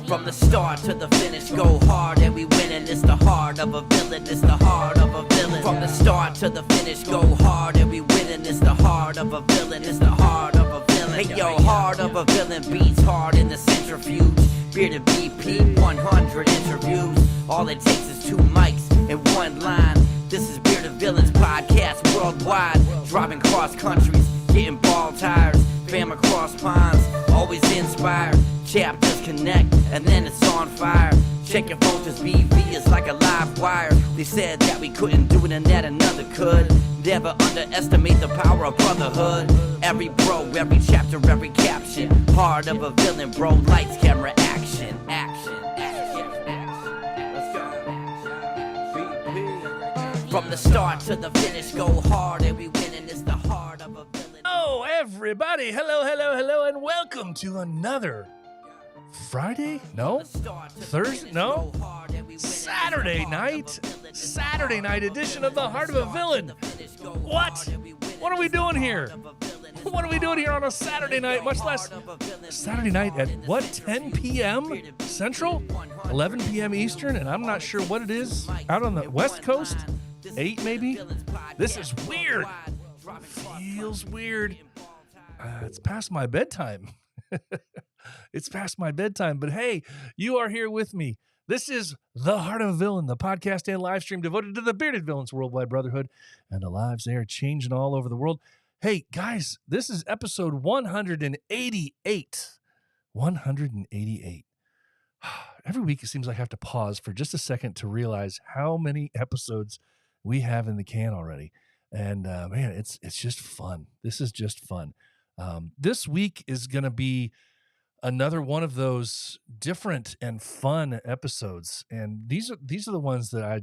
From the start to the finish, go hard and we winning. It's the heart of a villain, it's the heart of a villain. From the start to the finish, go hard and we winning. It's the heart of a villain, it's the heart of a villain. Hey yo, heart of a villain beats hard in the centrifuge. Bearded BP, 100 interviews. All it takes is 2 mics and 1 line. This is Bearded Villains podcast worldwide. Driving cross countries, getting ball tires. Fam across ponds, always inspired. Chapters connect, and then it's on fire. Check your phone, cause BV is like a live wire. They said that we couldn't do it and that another could. Never underestimate the power of brotherhood. Every bro, every chapter, every caption. Heart of a villain, bro. Lights, camera, action. Action, action, action. Let's go. From the start to the finish, go hard and we winning. It's the heart of a villain. Oh, everybody. Hello, and welcome to another Friday? No? Thursday? No? Saturday night edition of The Heart of a Villain. What? What are we doing here? What are we doing here on a Saturday night, much less Saturday night at what, 10 p.m. Central, 11 p.m. Eastern, and I'm not sure what it is out on the West Coast, 8 maybe? This is weird. Feels weird. It's past my bedtime. It's past my bedtime, but hey, you are here with me. This is The Heart of a Villain, the podcast and live stream devoted to the Bearded Villains Worldwide Brotherhood and the lives they are changing all over the world. Hey, guys, this is episode 188. 188. Every week it seems like I have to pause for just a second to realize how many episodes we have in the can already. And man, it's just fun. This is just fun. This week is going to be another one of those different and fun episodes, and these are the ones that I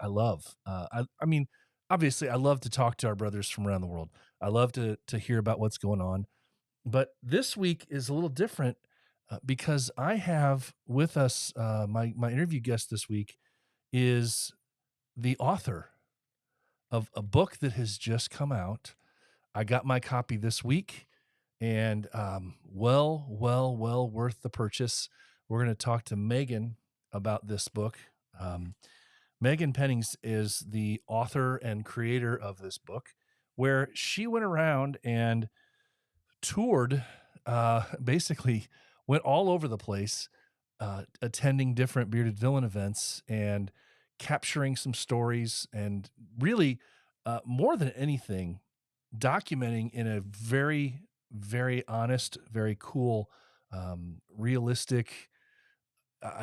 love. I mean, obviously, I love to talk to our brothers from around the world. I love to hear about what's going on, but this week is a little different because I have with us my interview guest this week is the author of a book that has just come out. I got my copy this week. And well worth the purchase. We're going to talk to Megan about this book. Megan Pennings is the author and creator of this book, where she went around and toured, basically went all over the place, attending different Bearded Villain events and capturing some stories and really, more than anything, documenting in a very honest, very cool, realistic,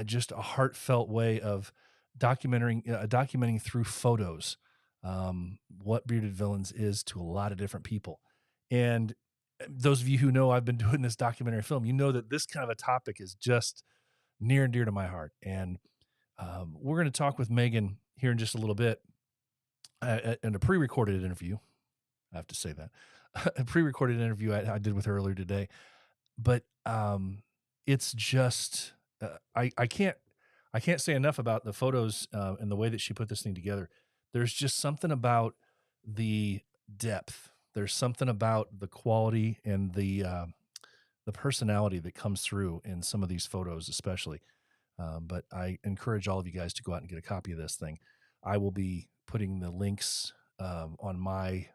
just a heartfelt way of documenting through photos what Bearded Villains is to a lot of different people. And those of you who know I've been doing this documentary film, you know that this kind of a topic is just near and dear to my heart. And we're going to talk with Megan here in just a little bit in a pre-recorded interview. I have to say that. A pre-recorded interview I did with her earlier today, but it's just I can't say enough about the photos and the way that she put this thing together. There's just something about the depth. There's something about the quality and the personality that comes through in some of these photos, especially. But I encourage all of you guys to go out and get a copy of this thing. I will be putting the links on my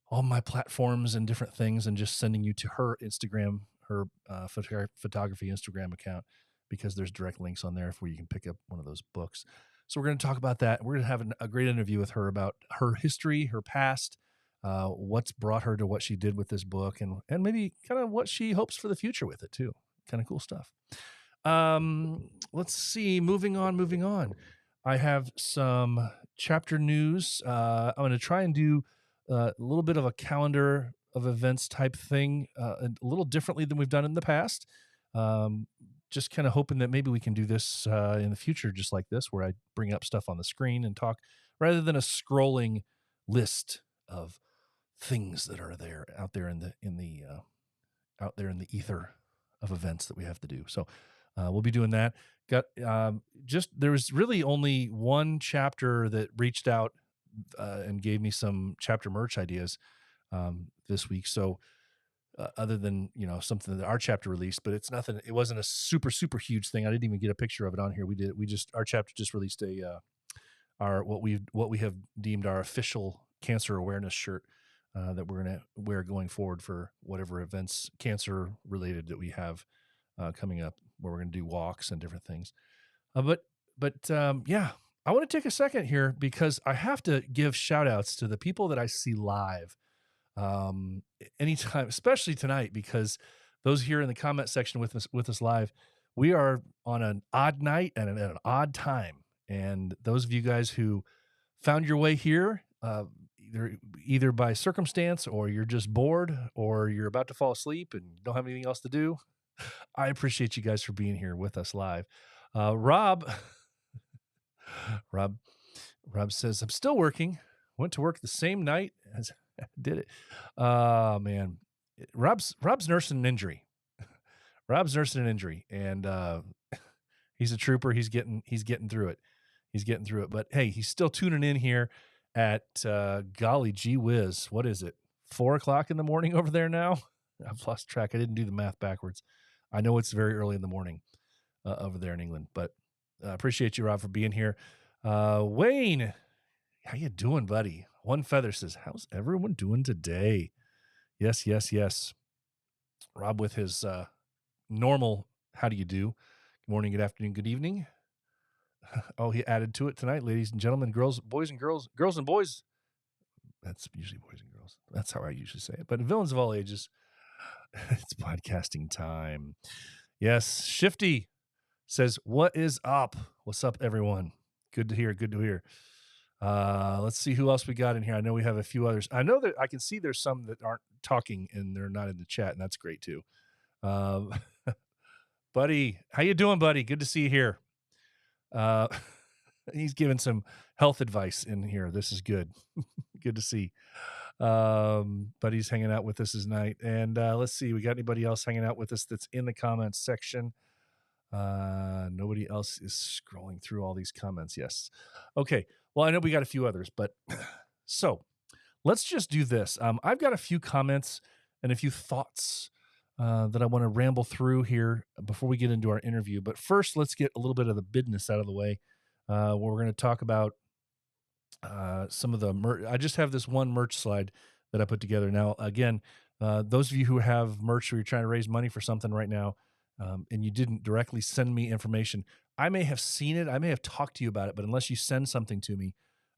all my platforms and different things, and just sending you to her Instagram, her photography Instagram account, because there's direct links on there where you can pick up one of those books. So we're going to talk about that. We're going to have a great interview with her about her history, her past, what's brought her to what she did with this book, and maybe kind of what she hopes for the future with it too. Kind of cool stuff. Let's see. Moving on. I have some chapter news. I'm going to try and do a little bit of a calendar of events type thing, a little differently than we've done in the past. Just kind of hoping that maybe we can do this in the future, just like this, where I bring up stuff on the screen and talk rather than a scrolling list of things that are out there in the ether of events that we have to do. So we'll be doing that. There was really only one chapter that reached out and gave me some chapter merch ideas this week. So other than, something that our chapter released, but it's nothing. It wasn't a super, super huge thing. I didn't even get a picture of it on here. Our chapter just released what we have deemed our official cancer awareness shirt that we're going to wear going forward for whatever events cancer related that we have coming up, where we're going to do walks and different things. Yeah, I want to take a second here because I have to give shout outs to the people that I see live anytime, especially tonight, because those here in the comment section with us live, we are on an odd night and at an odd time. And those of you guys who found your way here, either by circumstance, or you're just bored, or you're about to fall asleep and don't have anything else to do, I appreciate you guys for being here with us live. Rob says, I'm still working. Went to work the same night as I did it. Man, Rob's nursing an injury. Rob's nursing an injury, and he's a trooper. He's getting through it. But hey, he's still tuning in here at golly gee whiz. What is it? 4:00 in the morning over there now? I've lost track. I didn't do the math backwards. I know it's very early in the morning over there in England, but appreciate you, Rob, for being here. Wayne, how you doing, buddy? One Feather says, how's everyone doing today? Yes. Rob with his normal, how do you do? Good morning, good afternoon, good evening. Oh, he added to it tonight, ladies and gentlemen, boys and girls and boys. That's usually boys and girls. That's how I usually say it. But villains of all ages, it's podcasting time. Yes, Shifty says, what is up? What's up, everyone? Good to hear. Let's see who else we got in here. I know we have a few others. I know that I can see there's some that aren't talking and they're not in the chat, and that's great too. Buddy, how you doing, buddy? Good to see you here. He's giving some health advice in here. This is good. Good to see. Buddy's hanging out with us tonight. And let's see, we got anybody else hanging out with us that's in the comments section? Nobody else is scrolling through all these comments. Yes. Okay. Well, I know we got a few others, but so let's just do this. I've got a few comments and a few thoughts that I want to ramble through here before we get into our interview. But first, let's get a little bit of the business out of the way, where we're going to talk about some of the merch. I just have this one merch slide that I put together. Now, again, those of you who have merch or you're trying to raise money for something right now, and you didn't directly send me information, I may have seen it. I may have talked to you about it, but unless you send something to me,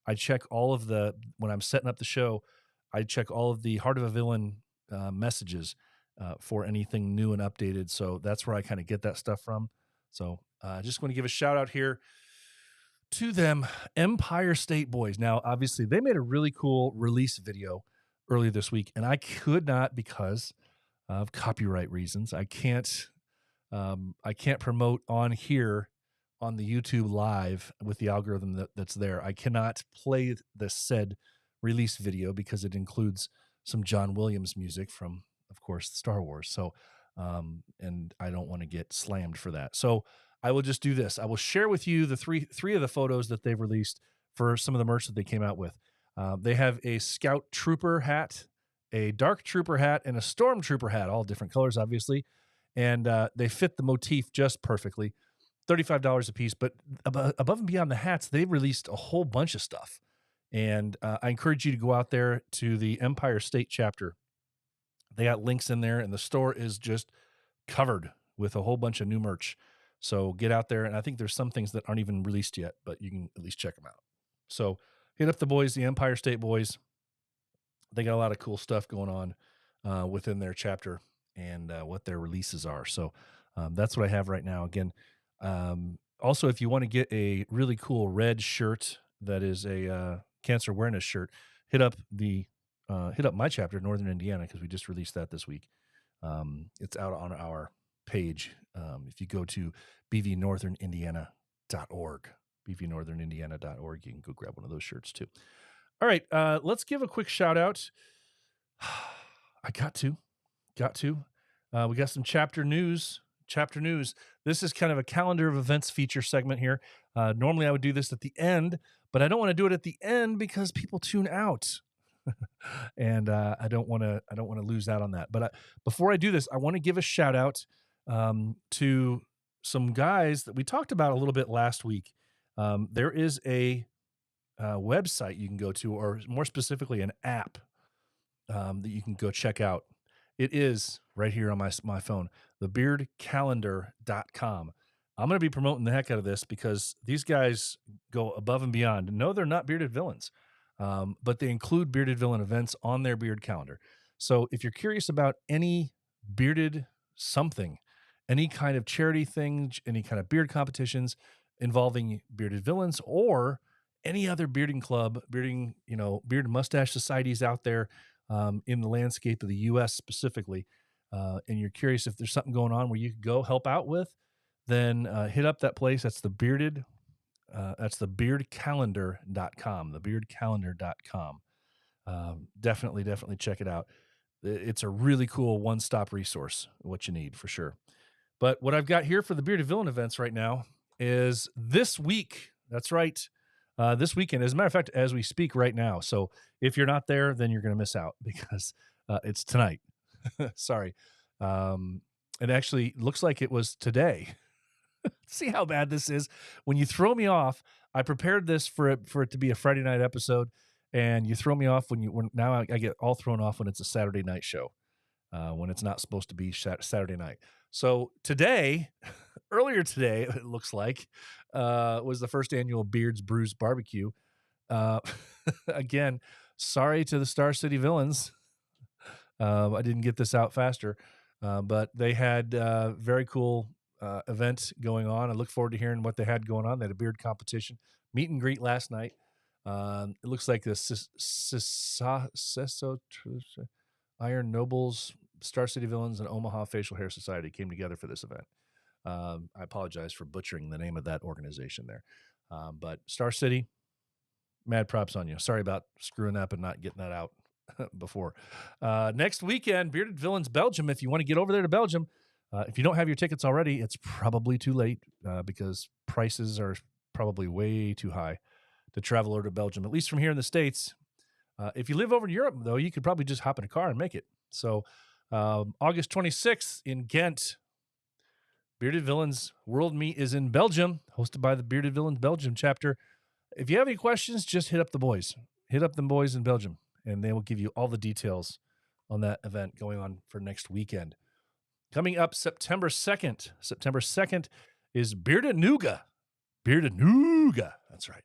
I check all of when I'm setting up the show, I check all of the Heart of a Villain messages for anything new and updated. So that's where I kind of get that stuff from. So I just want to give a shout out here to them, Empire State Boys. Now, obviously, they made a really cool release video earlier this week, and I could not, because of copyright reasons, I can't promote on here on the YouTube live with the algorithm that's there. I cannot play the said release video because it includes some John Williams music from, of course, Star Wars. So, and I don't want to get slammed for that. So I will just do this. I will share with you the three of the photos that they've released for some of the merch that they came out with. They have a Scout Trooper hat, a Dark Trooper hat, and a Stormtrooper hat, all different colors, obviously. And they fit the motif just perfectly. $35 a piece. But above and beyond the hats, they've released a whole bunch of stuff. And I encourage you to go out there to the Empire State chapter. They got links in there, and the store is just covered with a whole bunch of new merch. So get out there, and I think there's some things that aren't even released yet, but you can at least check them out. So hit up the boys, the Empire State Boys. They got a lot of cool stuff going on within their chapter and what their releases are. So that's what I have right now. Again, also, if you want to get a really cool red shirt that is a cancer awareness shirt, hit up my chapter, Northern Indiana, because we just released that this week. It's out on our page. If you go to bvnorthernindiana.org, bvnorthernindiana.org, you can go grab one of those shirts too. All right, let's give a quick shout out. I got to. We got some chapter news. This is kind of a calendar of events feature segment here. Normally I would do this at the end, but I don't want to do it at the end because people tune out. and I don't want to lose out on that. But before I do this, I want to give a shout out to some guys that we talked about a little bit last week. There is a website you can go to, or more specifically, an app that you can go check out. It is right here on my phone, thebeardcalendar.com. I'm going to be promoting the heck out of this because these guys go above and beyond. No, they're not bearded villains, but they include bearded villain events on their beard calendar. So if you're curious about any bearded something, any kind of charity thing, any kind of beard competitions involving bearded villains, or any other bearding club, beard mustache societies out there in the landscape of the U.S. specifically, and you're curious if there's something going on where you could go help out with, then hit up that place. That's that's thebeardcalendar.com, thebeardcalendar.com. Definitely check it out. It's a really cool one-stop resource, what you need for sure. But what I've got here for the Bearded Villain events right now is this week. That's right. This weekend, as a matter of fact, as we speak right now. So if you're not there, then you're going to miss out because it's tonight. Sorry. It actually looks like it was today. See how bad this is? When you throw me off, I prepared this for it to be a Friday night episode, and you throw me off when now I get all thrown off when it's a Saturday night show, when it's not supposed to be Saturday night. So today, earlier today, it looks like, was the first annual Beards Brews Barbecue. Again, sorry to the Star City Villains. I didn't get this out faster, but they had very cool event going on. I look forward to hearing what they had going on. They had a beard competition, meet and greet last night. It looks like the Iron Nobles, Star City Villains, and Omaha Facial Hair Society came together for this event. I apologize for butchering the name of that organization there. But Star City, mad props on you. Sorry about screwing up and not getting that out before. Next weekend, Bearded Villains Belgium. If you want to get over there to Belgium, if you don't have your tickets already, it's probably too late because prices are probably way too high to travel over to Belgium, at least from here in the States. If you live over in Europe, though, you could probably just hop in a car and make it. So August 26th in Ghent, Bearded Villains World Meet is in Belgium, hosted by the Bearded Villains Belgium chapter. If you have any questions, just hit up the boys. Hit up the boys in Belgium, and they will give you all the details on that event going on for next weekend. Coming up September 2nd. September 2nd is Bearded Nougat. Bearded Nougat. That's right.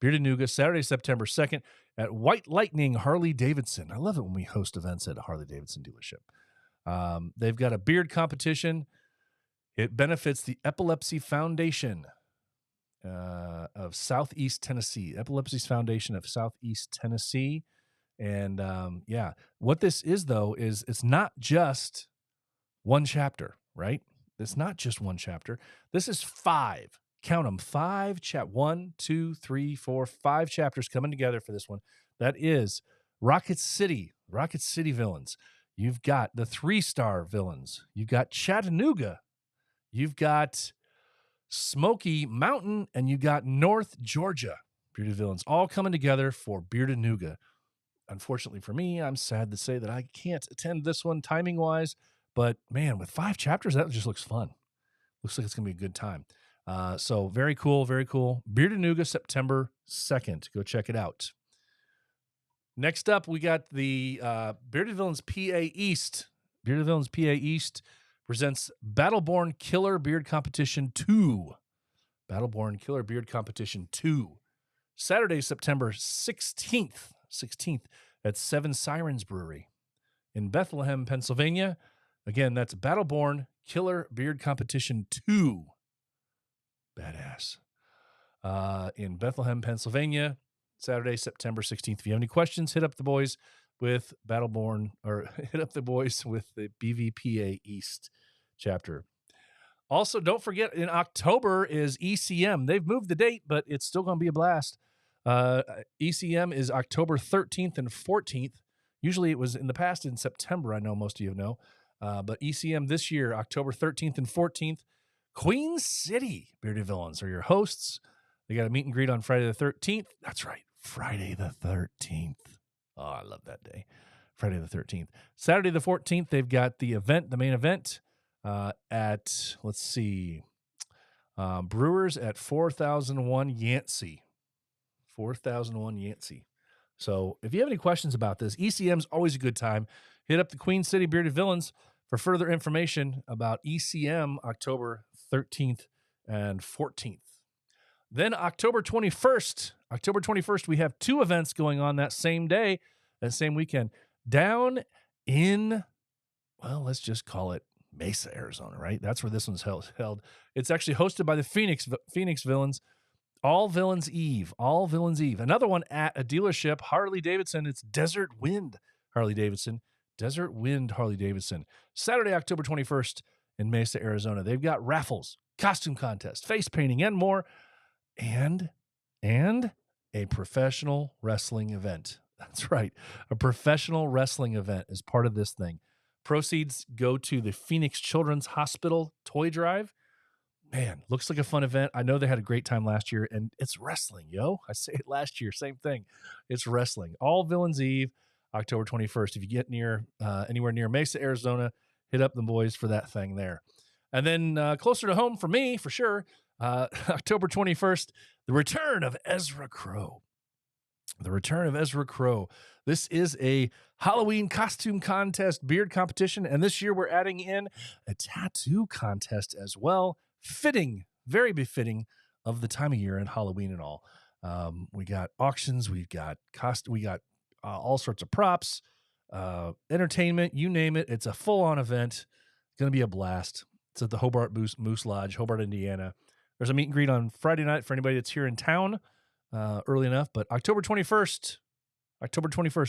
Bearded Nougat, Saturday, September 2nd at White Lightning Harley-Davidson. I love it when we host events at a Harley-Davidson dealership. They've got a beard competition. It benefits the Epilepsy Foundation of Southeast Tennessee. Epilepsy Foundation of Southeast Tennessee. And what this is, though, is it's not just one chapter, right? It's not just one chapter. This is 5. Count them, 5 1, 2, 3, 4, 5 chapters coming together for this one. That is Rocket City Villains. You've got the 3-star villains. You've got Chattanooga. You've got Smoky Mountain, and you got North Georgia Bearded Villains all coming together for Bearded Nougat. Unfortunately for me, I'm sad to say that I can't attend this one timing-wise, but man, with 5 chapters, that just looks fun. Looks like it's going to be a good time. So very cool, very cool. Bearded Nougat, September 2nd. Go check it out. Next up, we got the Bearded Villains PA East. Bearded Villains PA East presents Battleborn Killer Beard Competition 2. Battleborn Killer Beard Competition 2. Saturday, September 16th at 7 Sirens Brewery in Bethlehem, Pennsylvania. Again, that's Battleborn Killer Beard Competition 2. Badass. In Bethlehem, Pennsylvania, Saturday, September 16th. If you have any questions, hit up the boys with Battleborn, or hit up the boys with the BVPA East chapter. Also, don't forget, in October is ECM. They've moved the date, but it's still going to be a blast. ECM is October 13th and 14th. Usually it was in the past in September, I know most of you know. But ECM this year, October 13th and 14th. Queen City Bearded Villains are your hosts. They got a meet and greet on Friday the 13th. That's right, Friday the 13th. Oh, I love that day. Friday the 13th. Saturday the 14th, they've got the main event at, let's see, Brewers at 4001 Yancey. 4001 Yancey. So if you have any questions about this, ECM's always a good time. Hit up the Queen City Bearded Villains for further information about ECM October 13th and 14th. Then October 21st, we have two events going on that same day, that same weekend, down in, well, let's just call it Mesa, Arizona, right? That's where this one's held. It's actually hosted by the Phoenix Villains. All Villains Eve. Another one at a dealership, Harley Davidson. It's Desert Wind Harley Davidson. Saturday, October 21st in Mesa, Arizona. They've got raffles, costume contest, face painting, and more. And a professional wrestling event. That's right. A professional wrestling event is part of this thing. Proceeds go to the Phoenix Children's Hospital Toy Drive. Man, looks like a fun event. I know they had a great time last year, and it's wrestling, yo. I say it last year, same thing. It's wrestling. All Villains Eve, October 21st. If you get near anywhere near Mesa, Arizona, hit up the boys for that thing there. And then closer to home for me, for sure, October 21st, the return of Ezra Crow. This is a Halloween costume contest, beard competition, and this year we're adding in a tattoo contest as well. Fitting, very befitting of the time of year and Halloween and all. We got auctions, we got all sorts of props, entertainment, you name it. It's a full-on event. It's going to be a blast. It's at the Hobart Moose Lodge, Hobart, Indiana. There's a meet and greet on Friday night for anybody that's here in town early enough. But October 21st,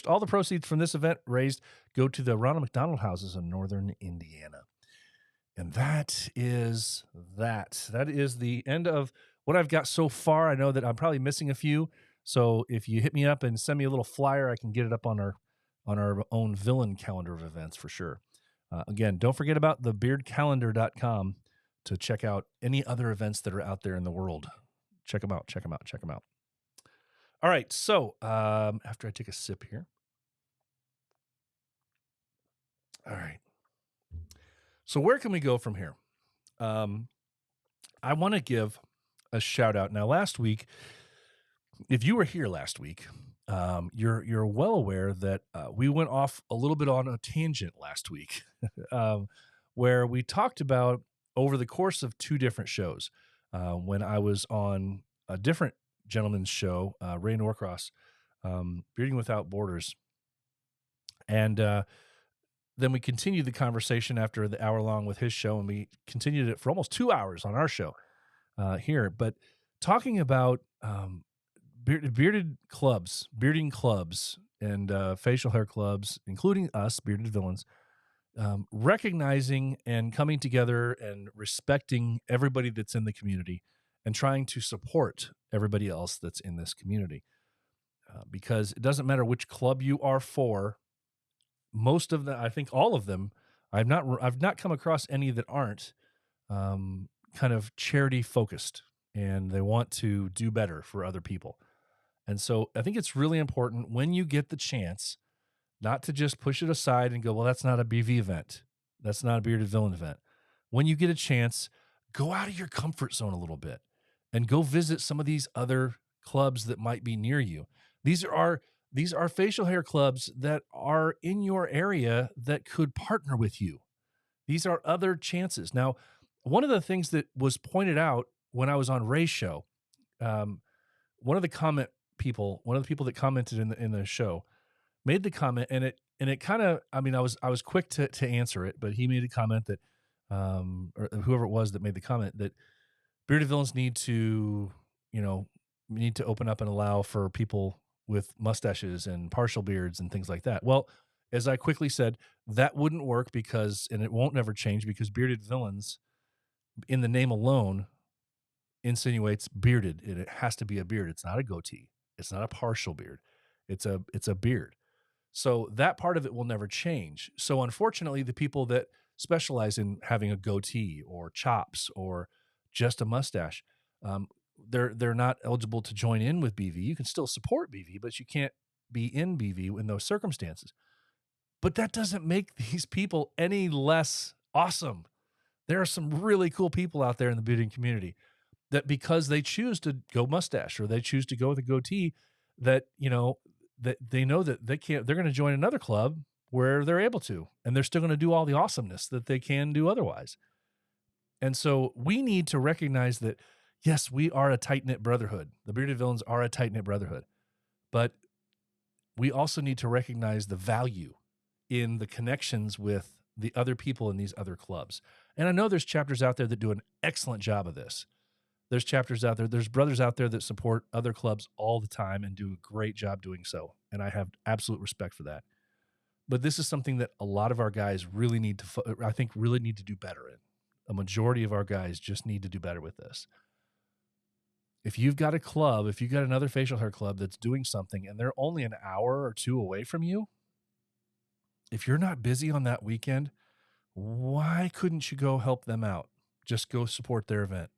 all the proceeds from this event raised go to the Ronald McDonald Houses in northern Indiana. And that is that. That is the end of what I've got so far. I know that I'm probably missing a few. So if you hit me up and send me a little flyer, I can get it up on our own villain calendar of events for sure. Again, don't forget about thebeardcalendar.com to check out any other events that are out there in the world. Check them out. All right. So after I take a sip here. All right. So where can we go from here? I want to give a shout out. Now, last week, if you were here last week, you're well aware that we went off a little bit on a tangent last week, where we talked about over the course of two different shows. When I was on a different gentleman's show, Ray Norcross, Bearding Without Borders, and then we continued the conversation after the hour long with his show, and we continued it for almost 2 hours on our show here. But talking about bearding clubs, and facial hair clubs, including us, Bearded Villains, recognizing and coming together and respecting everybody that's in the community and trying to support everybody else that's in this community. Because it doesn't matter which club you are for. Most of them, I think all of them, I've not come across any that aren't kind of charity focused and they want to do better for other people. And so I think it's really important when you get the chance not to just push it aside and go, well, that's not a BV event. That's not a Bearded Villain event. When you get a chance, go out of your comfort zone a little bit and go visit some of these other clubs that might be near you. These are facial hair clubs that are in your area that could partner with you. These are other chances. Now, one of the things that was pointed out when I was on Ray's show, one of the people that commented in the show made the comment, and it kind of, I mean, I was quick to answer it, but he made a comment that, or whoever it was that made the comment, that Bearded Villains need to open up and allow for people with mustaches and partial beards and things like that. Well, as I quickly said, that wouldn't work and it won't never change, because Bearded Villains, in the name alone, insinuates bearded. It has to be a beard. It's not a goatee. It's not a partial beard. It's a beard. So that part of it will never change. So unfortunately, the people that specialize in having a goatee or chops or just a mustache, they're not eligible to join in with BV. You can still support BV, but you can't be in BV in those circumstances. But that doesn't make these people any less awesome. There are some really cool people out there in the bearding community that, because they choose to go mustache or they choose to go with a goatee, that, that they know that they're going to join another club where they're able to, and they're still going to do all the awesomeness that they can do otherwise. And so we need to recognize that, yes, we are a tight-knit brotherhood. The Bearded Villains are a tight-knit brotherhood. But we also need to recognize the value in the connections with the other people in these other clubs. And I know there's chapters out there that do an excellent job of this. There's chapters out there, there's brothers out there that support other clubs all the time and do a great job doing so. And I have absolute respect for that. But this is something that a lot of our guys really need to, I think, really need to do better in. A majority of our guys just need to do better with this. If you've got a club, if you've got another facial hair club that's doing something and they're only an hour or two away from you, if you're not busy on that weekend, why couldn't you go help them out? Just go support their event.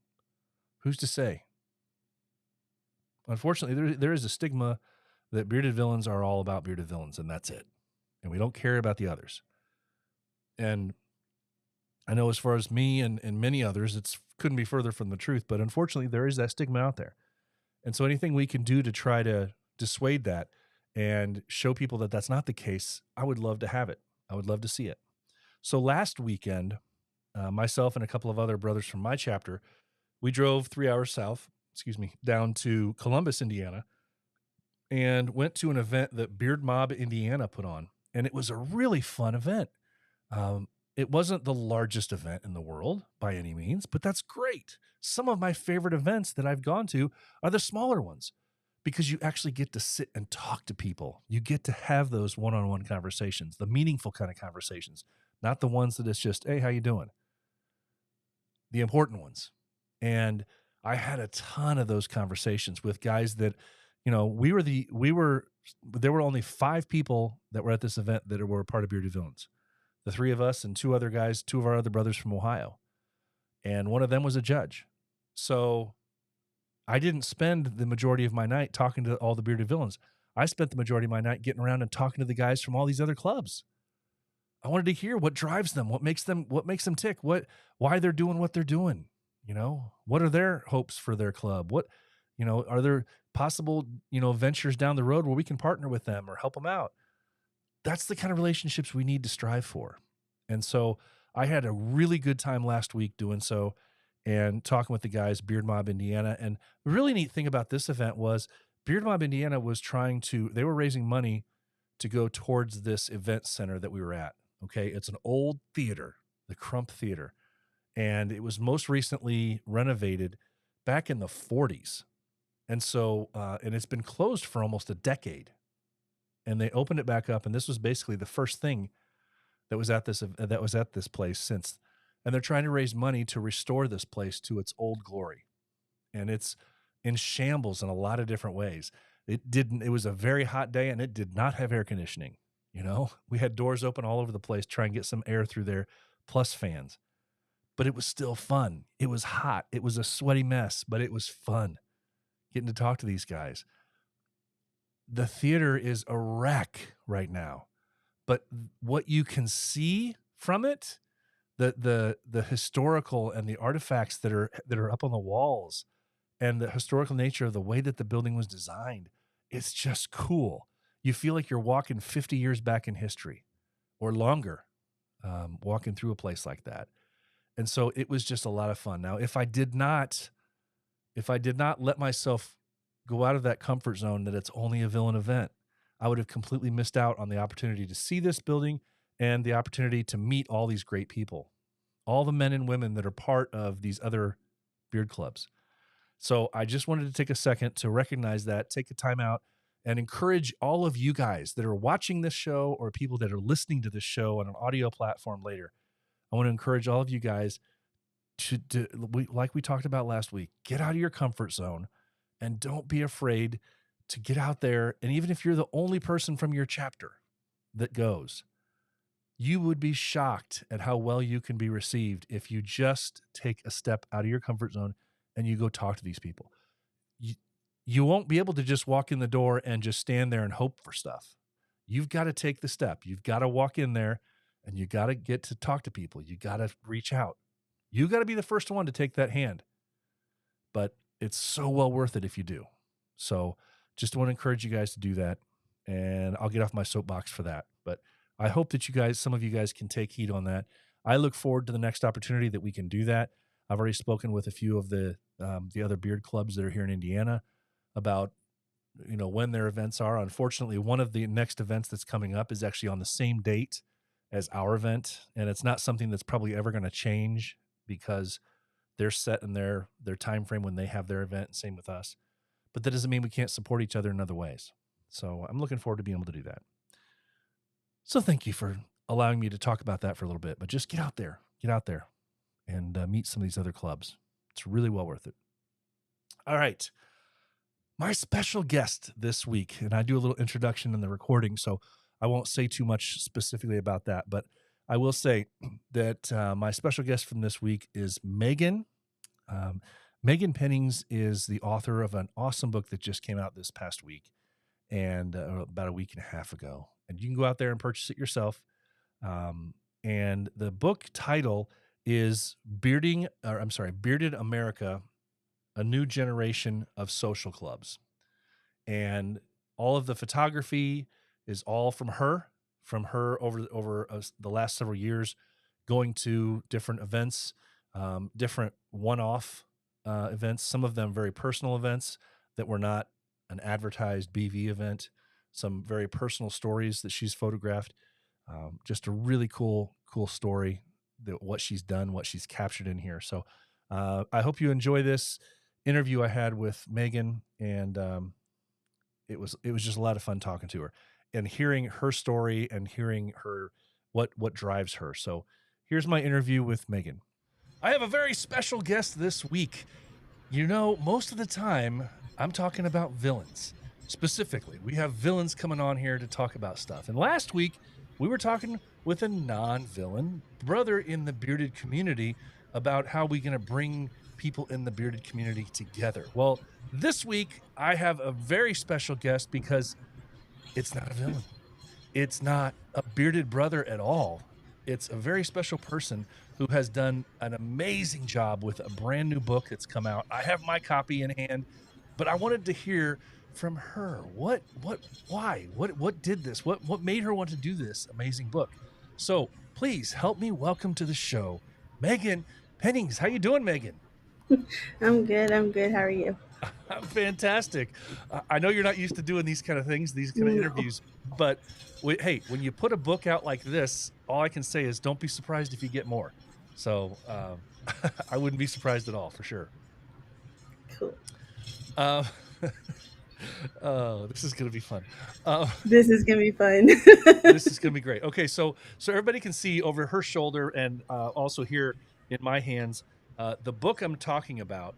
Who's to say? Unfortunately, there is a stigma that bearded villains are all about bearded villains, and that's it. And we don't care about the others. And I know as far as me and many others, it couldn't be further from the truth, but unfortunately, there is that stigma out there. And so anything we can do to try to dissuade that and show people that that's not the case, I would love to have it. I would love to see it. So last weekend, myself and a couple of other brothers from my chapter, we drove 3 hours south, down to Columbus, Indiana, and went to an event that Beard Mob Indiana put on. And it was a really fun event. It wasn't the largest event in the world by any means, but that's great. Some of my favorite events that I've gone to are the smaller ones because you actually get to sit and talk to people. You get to have those one-on-one conversations, the meaningful kind of conversations, not the ones that it's just, hey, how you doing? The important ones. And I had a ton of those conversations with guys that, there were only 5 people that were at this event that were part of Bearded Villains. The 3 of us and 2 other guys, 2 of our other brothers from Ohio. And one of them was a judge. So I didn't spend the majority of my night talking to all the Bearded Villains. I spent the majority of my night getting around and talking to the guys from all these other clubs. I wanted to hear what drives them, what makes them tick, why they're doing what they're doing. What are their hopes for their club? What, are there possible, ventures down the road where we can partner with them or help them out? That's the kind of relationships we need to strive for. And so I had a really good time last week doing so and talking with the guys, Beard Mob Indiana. And the really neat thing about this event was Beard Mob Indiana was they were raising money to go towards this event center that we were at. Okay. It's an old theater, the Crump Theater. And it was most recently renovated back in the 40s. And so, and it's been closed for almost a decade. And they opened it back up, and this was basically the first thing that was at this place since. And they're trying to raise money to restore this place to its old glory. And it's in shambles in a lot of different ways. It was a very hot day, and it did not have air conditioning. We had doors open all over the place, trying to get some air through there, plus fans. But it was still fun. It was hot. It was a sweaty mess, but it was fun getting to talk to these guys. The theater is a wreck right now, but what you can see from it, the historical and the artifacts that are up on the walls and the historical nature of the way that the building was designed, it's just cool. You feel like you're walking 50 years back in history or longer, walking through a place like that. And so it was just a lot of fun. Now, if I did not let myself go out of that comfort zone that it's only a villain event, I would have completely missed out on the opportunity to see this building and the opportunity to meet all these great people, all the men and women that are part of these other beard clubs. So I just wanted to take a second to recognize that, take a time out, and encourage all of you guys that are watching this show or people that are listening to this show on an audio platform later. I want to encourage all of you guys like we talked about last week, get out of your comfort zone and don't be afraid to get out there. And even if you're the only person from your chapter that goes, you would be shocked at how well you can be received if you just take a step out of your comfort zone and you go talk to these people. you won't be able to just walk in the door and just stand there and hope for stuff. You've got to take the step. You've got to walk in there and you got to get to talk to people. You got to reach out. You got to be the first one to take that hand. But it's so well worth it if you do. So just want to encourage you guys to do that. And I'll get off my soapbox for that. But I hope that some of you guys can take heed on that. I look forward to the next opportunity that we can do that. I've already spoken with a few of the other beard clubs that are here in Indiana about, when their events are. Unfortunately, one of the next events that's coming up is actually on the same date as our event. And it's not something that's probably ever going to change because they're set in their time frame when they have their event. Same with us. But that doesn't mean we can't support each other in other ways. So I'm looking forward to being able to do that. So thank you for allowing me to talk about that for a little bit. But just get out there and meet some of these other clubs. It's really well worth it. All right. My special guest this week, and I do a little introduction in the recording, so I won't say too much specifically about that, but I will say that my special guest from this week is Megan. Megan Pennings is the author of an awesome book that just came out this past week and about a week and a half ago. And you can go out there and purchase it yourself. And the book title is Bearded America, A New Generation of Social Clubs. And all of the photography is all from her over the last several years, going to different events, different one-off events, some of them very personal events that were not an advertised BV event, some very personal stories that she's photographed. Just a really cool story, that what she's done, what she's captured in here. So I hope you enjoy this interview I had with Megan, and it was just a lot of fun talking to her and hearing her story and hearing her what drives her. So here's my interview with Megan. I have a very special guest this week. Most of the time I'm talking about villains. Specifically, we have villains coming on here to talk about stuff. And last week we were talking with a non-villain brother in the bearded community about how we're going to bring people in the bearded community together. Well, this week I have a very special guest because it's not a villain. It's not a bearded brother at all. It's a very special person who has done an amazing job with a brand new book that's come out. I have my copy in hand, but I wanted to hear from her. Why? What did this? What made her want to do this amazing book? So please help me welcome to the show, Megan Pennings. How you doing, Megan? I'm good. How are you? I'm fantastic. I know you're not used to doing these kind of things, these kind of No. interviews, but hey, when you put a book out like this, all I can say is don't be surprised if you get more. So I wouldn't be surprised at all, for sure. Cool. Oh, this is going to be fun. This is gonna be fun. This is going to be great. Okay, so everybody can see over her shoulder and also here in my hands, the book I'm talking about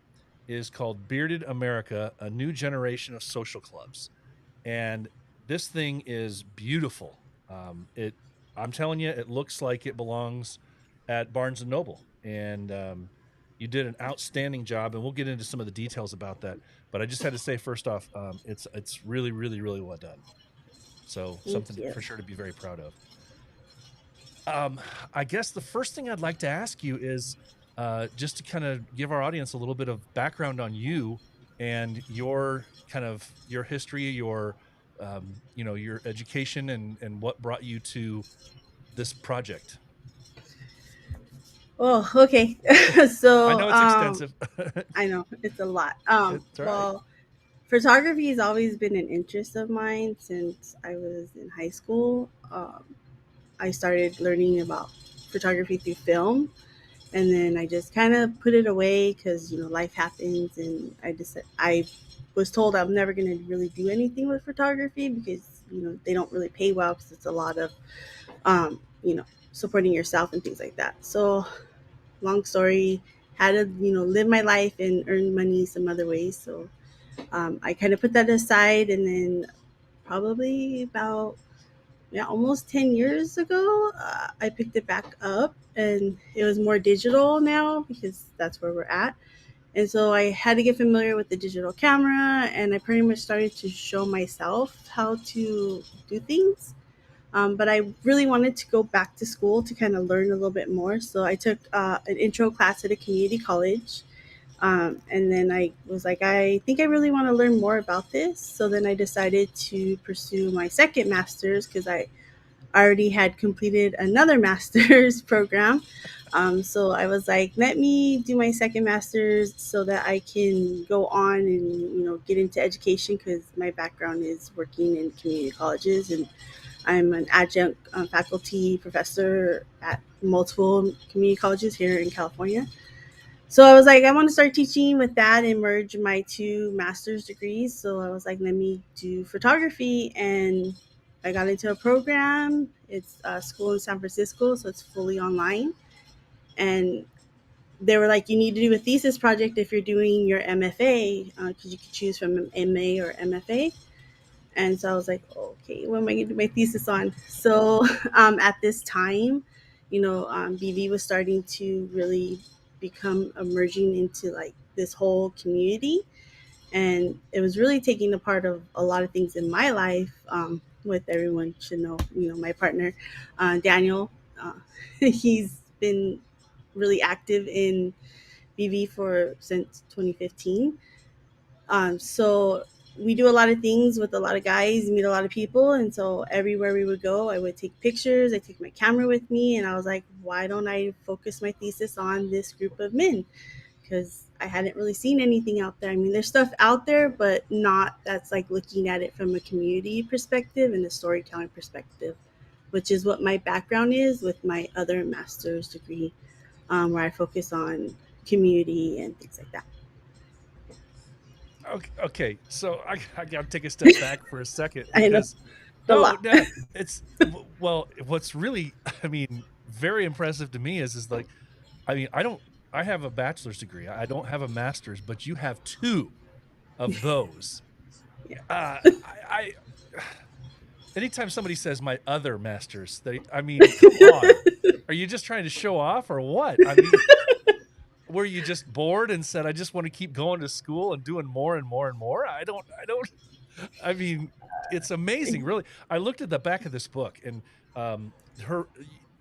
is called Bearded America, A New Generation of Social Clubs. And this thing is beautiful. I'm telling you, it looks like it belongs at Barnes & Noble. And you did an outstanding job, and we'll get into some of the details about that. But I just had to say, first off, it's really, really, really well done. So something for sure to be very proud of. I guess the first thing I'd like to ask you is just to kind of give our audience a little bit of background on you and your history, your education, and what brought you to this project. Oh, okay. So I know it's extensive. I know it's a lot. It's all right. Well, photography has always been an interest of mine since I was in high school. I started learning about photography through film, and then I just kind of put it away because life happens, and I was told I'm never going to really do anything with photography because they don't really pay well because it's a lot of supporting yourself and things like that. So long story, had to live my life and earn money some other ways. So I kind of put that aside, and then probably about almost 10 years ago, I picked it back up, and it was more digital now because that's where we're at. And so I had to get familiar with the digital camera, and I pretty much started to show myself how to do things. But I really wanted to go back to school to kind of learn a little bit more. So I took an intro class at a community college. And then I was like, I think I really want to learn more about this. So then I decided to pursue my second master's because I already had completed another master's program. So I was like, let me do my second master's so that I can go on and get into education because my background is working in community colleges, and I'm an adjunct faculty professor at multiple community colleges here in California. So I was like, I want to start teaching with that and merge my two master's degrees. So I was like, let me do photography. And I got into a program. It's a school in San Francisco, so it's fully online. And they were like, you need to do a thesis project if you're doing your MFA, because you could choose from MA or MFA. And so I was like, okay, what am I going to do my thesis on? So at this time, BV was starting to really become emerging into like this whole community. And it was really taking a part of a lot of things in my life. With everyone should know, my partner, Daniel, uh, he's been really active in BV for since 2015. So we do a lot of things with a lot of guys, meet a lot of people, and so everywhere we would go, I would take pictures. I take my camera with me, and I was like, why don't I focus my thesis on this group of men? Because I hadn't really seen anything out there. I mean, there's stuff out there, but not that's like looking at it from a community perspective and a storytelling perspective, which is what my background is with my other master's degree, where I focus on community and things like that. Okay, so I got to take a step back for a second I know because a no, lot. no, it's well, what's really, I mean, very impressive to me is like, I mean, I have a bachelor's degree. I don't have a master's, but you have two of those. Yeah. I anytime somebody says my other master's, I mean, come on, are you just trying to show off or what? I mean, were you just bored and said, I just want to keep going to school and doing more and more and more? I mean, it's amazing, really. I looked at the back of this book, and her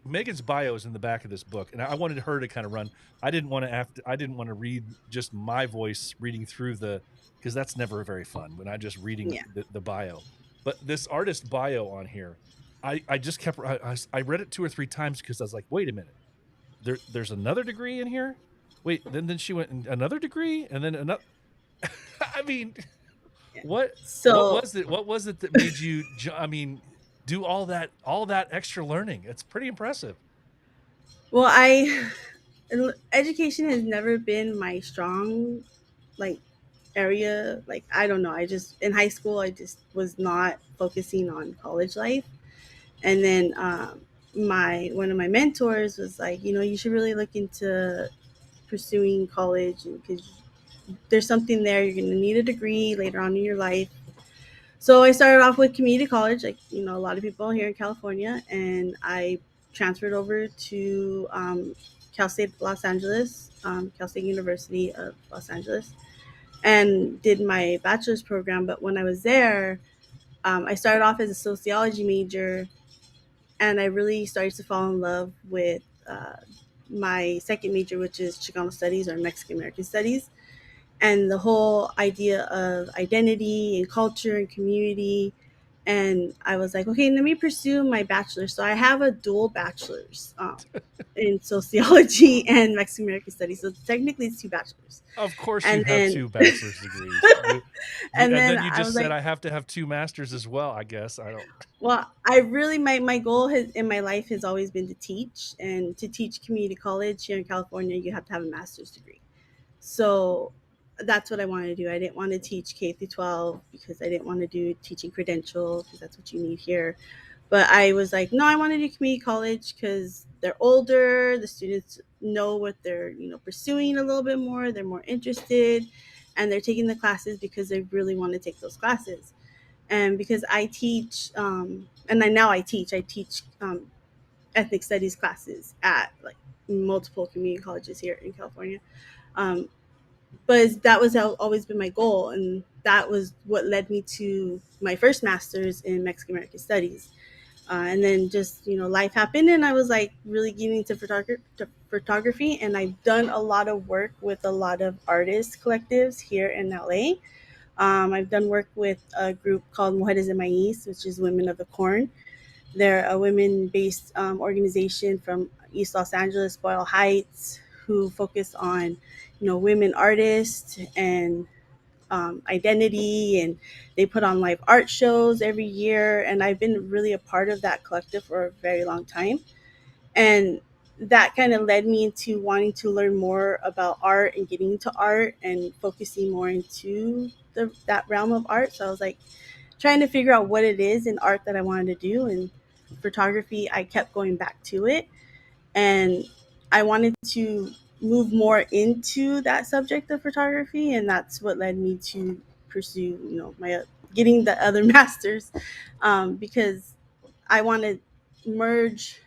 Megan's bio is in the back of this book, and I wanted her to kind of run. I didn't want to read just my voice reading through because that's never very fun when I'm just reading Yeah. the bio. But this artist bio on here, I just kept I read it two or three times because I was like, wait a minute, there's another degree in here. Wait, then she went in another degree, and then another. I mean, Yeah. what what So, was it? What was it that made you? I mean, do all that extra learning? It's pretty impressive. well, education has never been my strong, like, area. Like, I don't know. I just, in high school, I just was not focusing on college life. And then, one of my mentors was like, you should really look into pursuing college because there's something there. You're going to need a degree later on in your life. So I started off with community college, like a lot of people here in California, and I transferred over to Cal State Los Angeles, Cal State University of Los Angeles, and did my bachelor's program. But when I was there, I started off as a sociology major, and I really started to fall in love with my second major, which is Chicano Studies or Mexican American Studies, and the whole idea of identity and culture and community. And I was like, okay, let me pursue my bachelor's. So I have a dual bachelor's in sociology and Mexican American studies. So technically, it's two bachelors. Of course, you And have then, two bachelor's degrees. and And then then you I just was said like, I have to have two masters as well. I guess I don't. well, I really my goal has in my life has always been to teach, and to teach community college here in California, you have to have a master's degree. So that's what I wanted to do. I didn't want to teach K through 12 because I didn't want to do teaching credential because that's what you need here. But I was like, no, I want to do community college because they're older. The students know what they're pursuing a little bit more. They're more interested, and they're taking the classes because they really want to take those classes. And because I teach, and now I teach. I teach ethnic studies classes at like multiple community colleges here in California. Um, but that was always been my goal, and that was what led me to my first master's in Mexican American Studies. And then just life happened, and I was like really getting into photography, and I've done a lot of work with a lot of artist collectives here in LA. I've done work with a group called Mujeres de Maíz, which is Women of the Corn. They're a women-based organization from East Los Angeles, Boyle Heights, who focus on women artists and identity, and they put on live art shows every year. And I've been really a part of that collective for a very long time, and that kind of led me into wanting to learn more about art and getting into art and focusing more into that realm of art. So I was like trying to figure out what it is in art that I wanted to do, and photography, I kept going back to it, and I wanted to move more into that subject of photography, and that's what led me to pursue, my getting the other masters, because I want to merge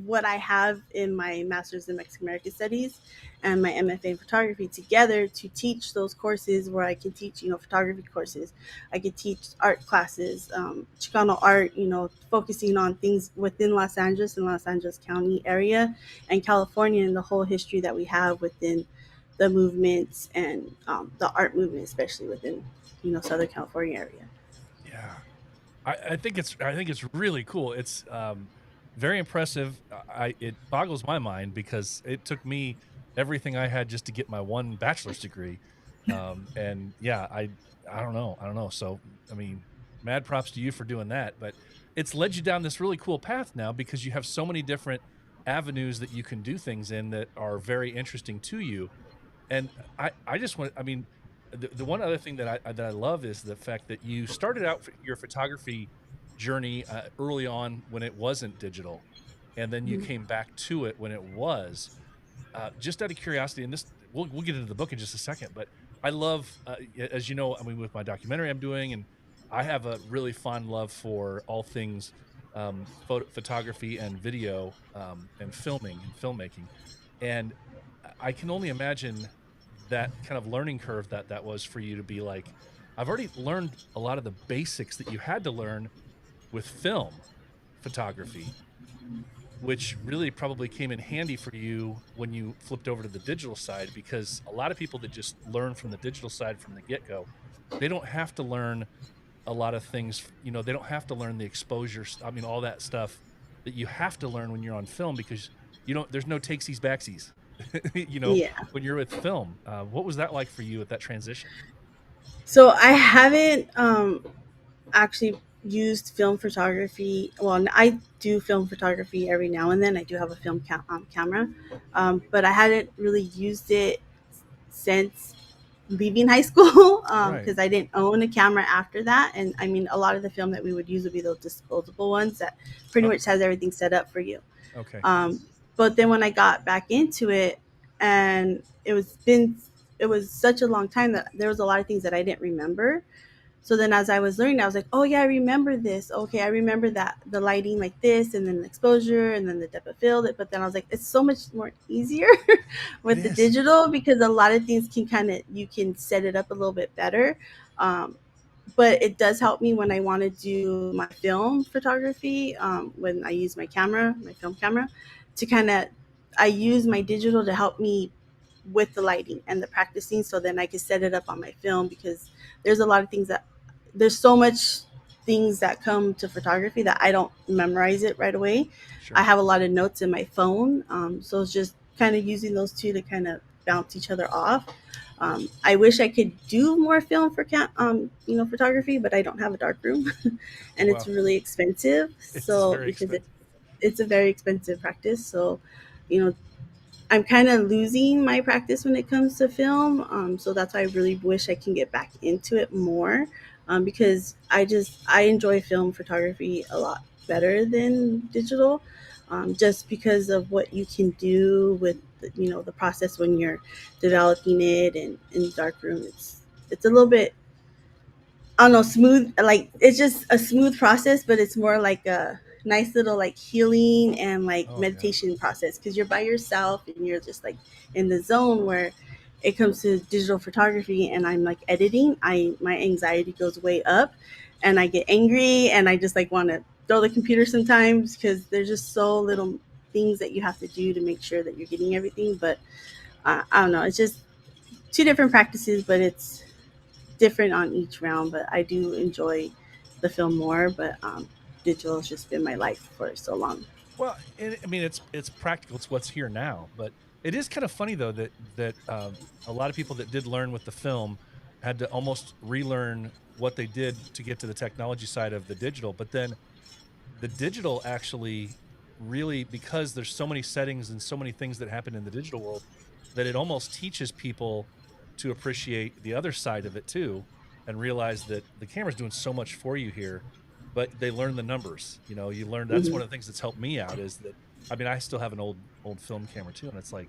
what I have in my master's in Mexican American Studies and my MFA in photography together to teach those courses where I can teach, photography courses. I could teach art classes, Chicano art, focusing on things within Los Angeles and Los Angeles County area and California, and the whole history that we have within the movements and the art movement, especially within, Southern California area. Yeah. I think it's really cool. It's very impressive. It boggles my mind because it took me everything I had just to get my one bachelor's degree. And yeah, I don't know. So I mean, mad props to you for doing that. But it's led you down this really cool path now because you have so many different avenues that you can do things in that are very interesting to you. And I just want, I mean, the one other thing that I love is the fact that you started out your photography journey early on when it wasn't digital, and then you Mhm. came back to it when it was. Just out of curiosity, and this we'll get into the book in just a second, but I love, as you know, I mean, with my documentary I'm doing, and I have a really fond love for all things photography and video and filming and filmmaking, and I can only imagine that kind of learning curve that was for you to be like, I've already learned a lot of the basics that you had to learn with film photography, which really probably came in handy for you when you flipped over to the digital side, because a lot of people that just learn from the digital side from the get-go, they don't have to learn a lot of things. They don't have to learn the exposure, I mean, all that stuff that you have to learn when you're on film, because there's no takesies backsies. you know Yeah. when you're with film, what was that like for you at that transition? So I haven't actually used film photography. Well, I do film photography every now and then. I do have a film camera, but I hadn't really used it since leaving high school Right. because I didn't own a camera after that. And I mean, a lot of the film that we would use would be those disposable ones that pretty Oh, much has everything set up for you. okay. Um, but then when I got back into it, and it was such a long time that there was a lot of things that I didn't remember. So then as I was learning, I was like, oh yeah, I remember this. Okay, I remember that the lighting like this, and then the exposure, and then the depth of field. But then I was like, it's so much more easier It with the is. digital because a lot of things can you can set it up a little bit better. Um, but it does help me when I want to do my film photography. When I use my film camera, to I use my digital to help me with the lighting and the practicing, so then I can set it up on my film, because there's a lot of things that there's so much things that come to photography that I don't memorize it right away. I Sure. have a lot of notes in my phone, so it's just kind of using those two to kind of bounce each other off. I wish I could do more film for photography, but I don't have a dark room, and it's Well, really expensive. it is So very because expensive. it's a very expensive practice, so you know I'm kind of losing my practice when it comes to film. So that's why I really wish I can get back into it more, because I enjoy film photography a lot better than digital, just because of what you can do with the process when you're developing it, and in the dark room it's a little bit, I don't know, smooth. Like it's just a smooth process, but it's more like a nice little like healing and like Oh yeah. meditation process, because you're by yourself and you're just like in the zone where it comes to digital photography and I'm like editing, I my anxiety goes way up and I get angry and I just like want to throw the computer sometimes because there's just so little things that you have to do to make sure that you're getting everything. But I don't know, it's just two different practices, but it's different on each round. But I do enjoy the film more, but digital has just been my life for so long. Well, I mean, it's practical. It's what's here now. But it is kind of funny though that a lot of people that did learn with the film had to almost relearn what they did to get to the technology side of the digital. But then the digital actually really, because there's so many settings and so many things that happen in the digital world, that it almost teaches people to appreciate the other side of it too, and realize that the camera's doing so much for you here. But they learn the numbers. You learn. That's one Hmm. of the things that's helped me out, is that, I mean, I still have an old film camera too, and it's like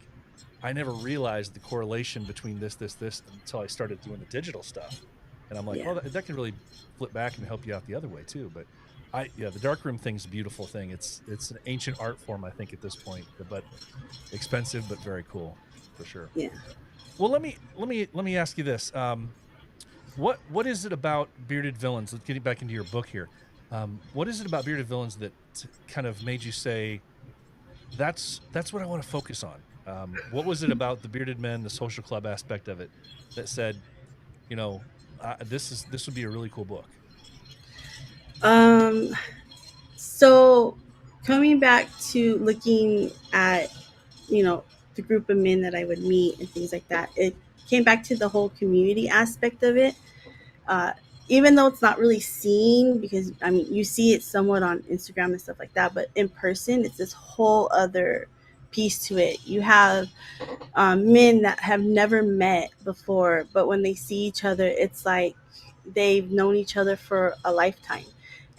I never realized the correlation between this until I started doing the digital stuff. And I'm like, Yeah. oh, that can really flip back and help you out the other way too. But yeah, the darkroom thing's a beautiful thing. It's an ancient art form, I think, at this point, but expensive, but very cool for sure. Yeah. Well, let me ask you this. What is it about bearded villains? Let's get back into your book here. What is it about bearded villains that kind of made you say, that's what I want to focus on? What was it about the bearded men, the social club aspect of it, that said, you know, this would be a really cool book? Um, so coming back to looking at, you know, the group of men that I would meet and things like that, it came back to the whole community aspect of it. Uh, Even though it's not really seen, because I mean, you see it somewhat on Instagram and stuff like that, but in person, it's this whole other piece to it. You have men that have never met before, but when they see each other, it's like they've known each other for a lifetime.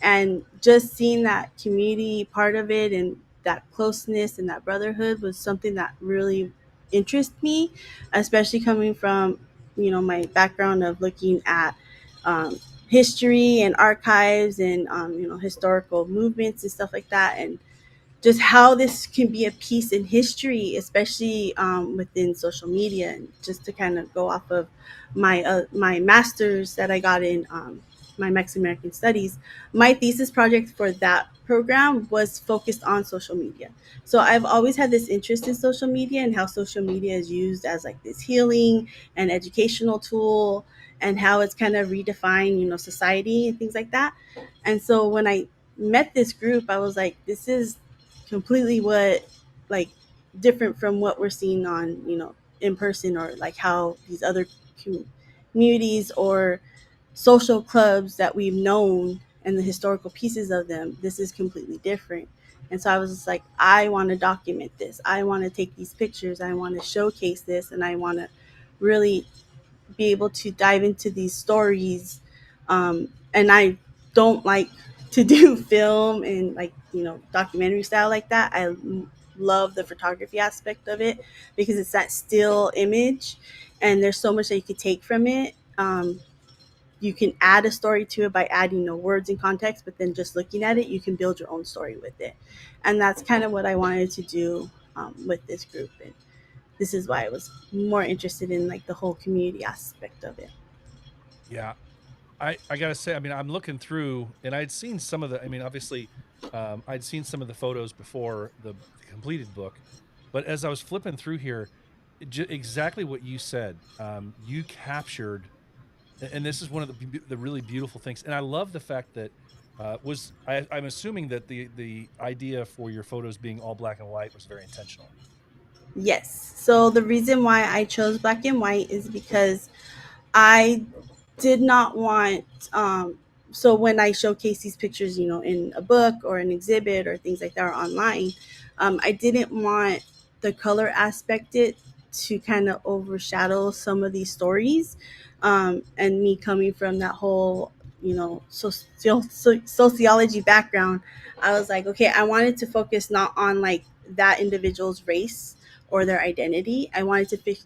And just seeing that community part of it and that closeness and that brotherhood was something that really interested me, especially coming from, you know, my background of looking at um, history and archives and, you know, historical movements and stuff like that. And just how this can be a piece in history, especially within social media. And just to kind of go off of my master's that I got in my Mexican American Studies, my thesis project for that program was focused on social media. So I've always had this interest in social media and how social media is used as like this healing and educational tool, and how it's kind of redefined, you know, society and things like that. And so when I met this group, I was like, this is completely what, like, different from what we're seeing on, you know, in person, or like how these other communities or social clubs that we've known and the historical pieces of them. This is completely different. And so I was just like, I want to document this, I want to take these pictures, I want to showcase this, and I want to really be able to dive into these stories. And I don't like to do film and, like, you know, documentary style like that. I love the photography aspect of it because it's that still image, and there's so much that you could take from it. You can add a story to it by adding no words and context, but then just looking at it, you can build your own story with it. And that's kind of what I wanted to do with this group. And this is why I was more interested in like the whole community aspect of it. Yeah, I gotta say, I mean, I'm looking through, and I'd seen some of the. I mean, obviously, I'd seen some of the photos before the completed book, but as I was flipping through here, exactly what you said, you captured, and this is one of the really beautiful things, and I love the fact that I'm assuming that the idea for your photos being all black and white was very intentional. Yes. So the reason why I chose black and white is because I did not want so when I showcase these pictures, you know, in a book or an exhibit or things like that or online, I didn't want the color aspect it to kind of overshadow some of these stories. And me coming from that whole, you know, sociology background, I was like, okay, I wanted to focus not on like that individual's race or their identity. I wanted to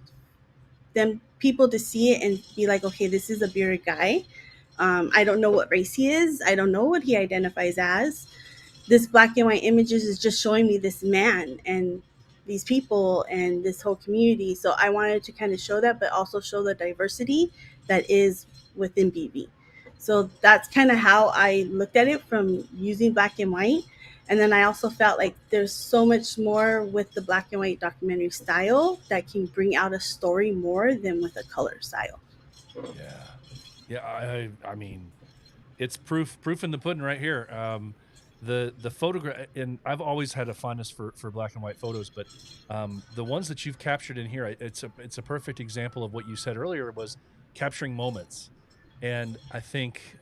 them people to see it and be like, okay, this is a bearded guy. I don't know what race he is. I don't know what he identifies as. This black and white images is just showing me this man, and these people and this whole community. So I wanted to kind of show that, but also show the diversity that is within BB. So that's kind of how I looked at it from using black and white. And then I also felt like there's so much more with the black and white documentary style that can bring out a story more than with a color style. Yeah. Yeah. I mean, it's proof in the pudding right here. The photograph, and I've always had a fondness for black and white photos, but the ones that you've captured in here, it's a perfect example of what you said earlier, was capturing moments. And I think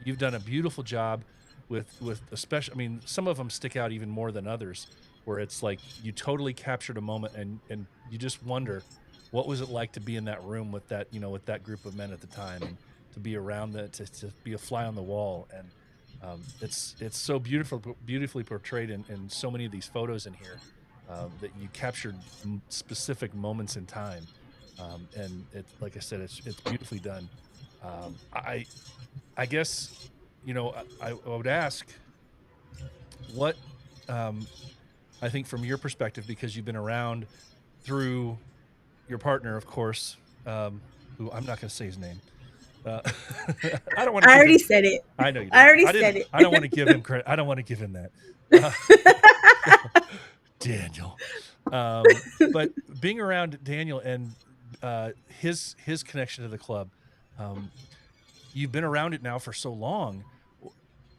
you've done a beautiful job with especially, I mean, some of them stick out even more than others, where it's like you totally captured a moment, and you just wonder what was it like to be in that room with that, with that group of men at the time, and to be around that, to be a fly on the wall. And it's so beautifully portrayed in so many of these photos in here, that you captured specific moments in time. And it's, like I said, it's beautifully done. I guess, I would ask what, I think from your perspective, because you've been around through your partner, of course, who I'm not going to say his name. Uh, I don't want to I give him. already said it. I know you I did. already I didn't. said it. I don't want to give him credit. I don't want to give him that. Daniel. But being around Daniel and his connection to the club, you've been around it now for so long.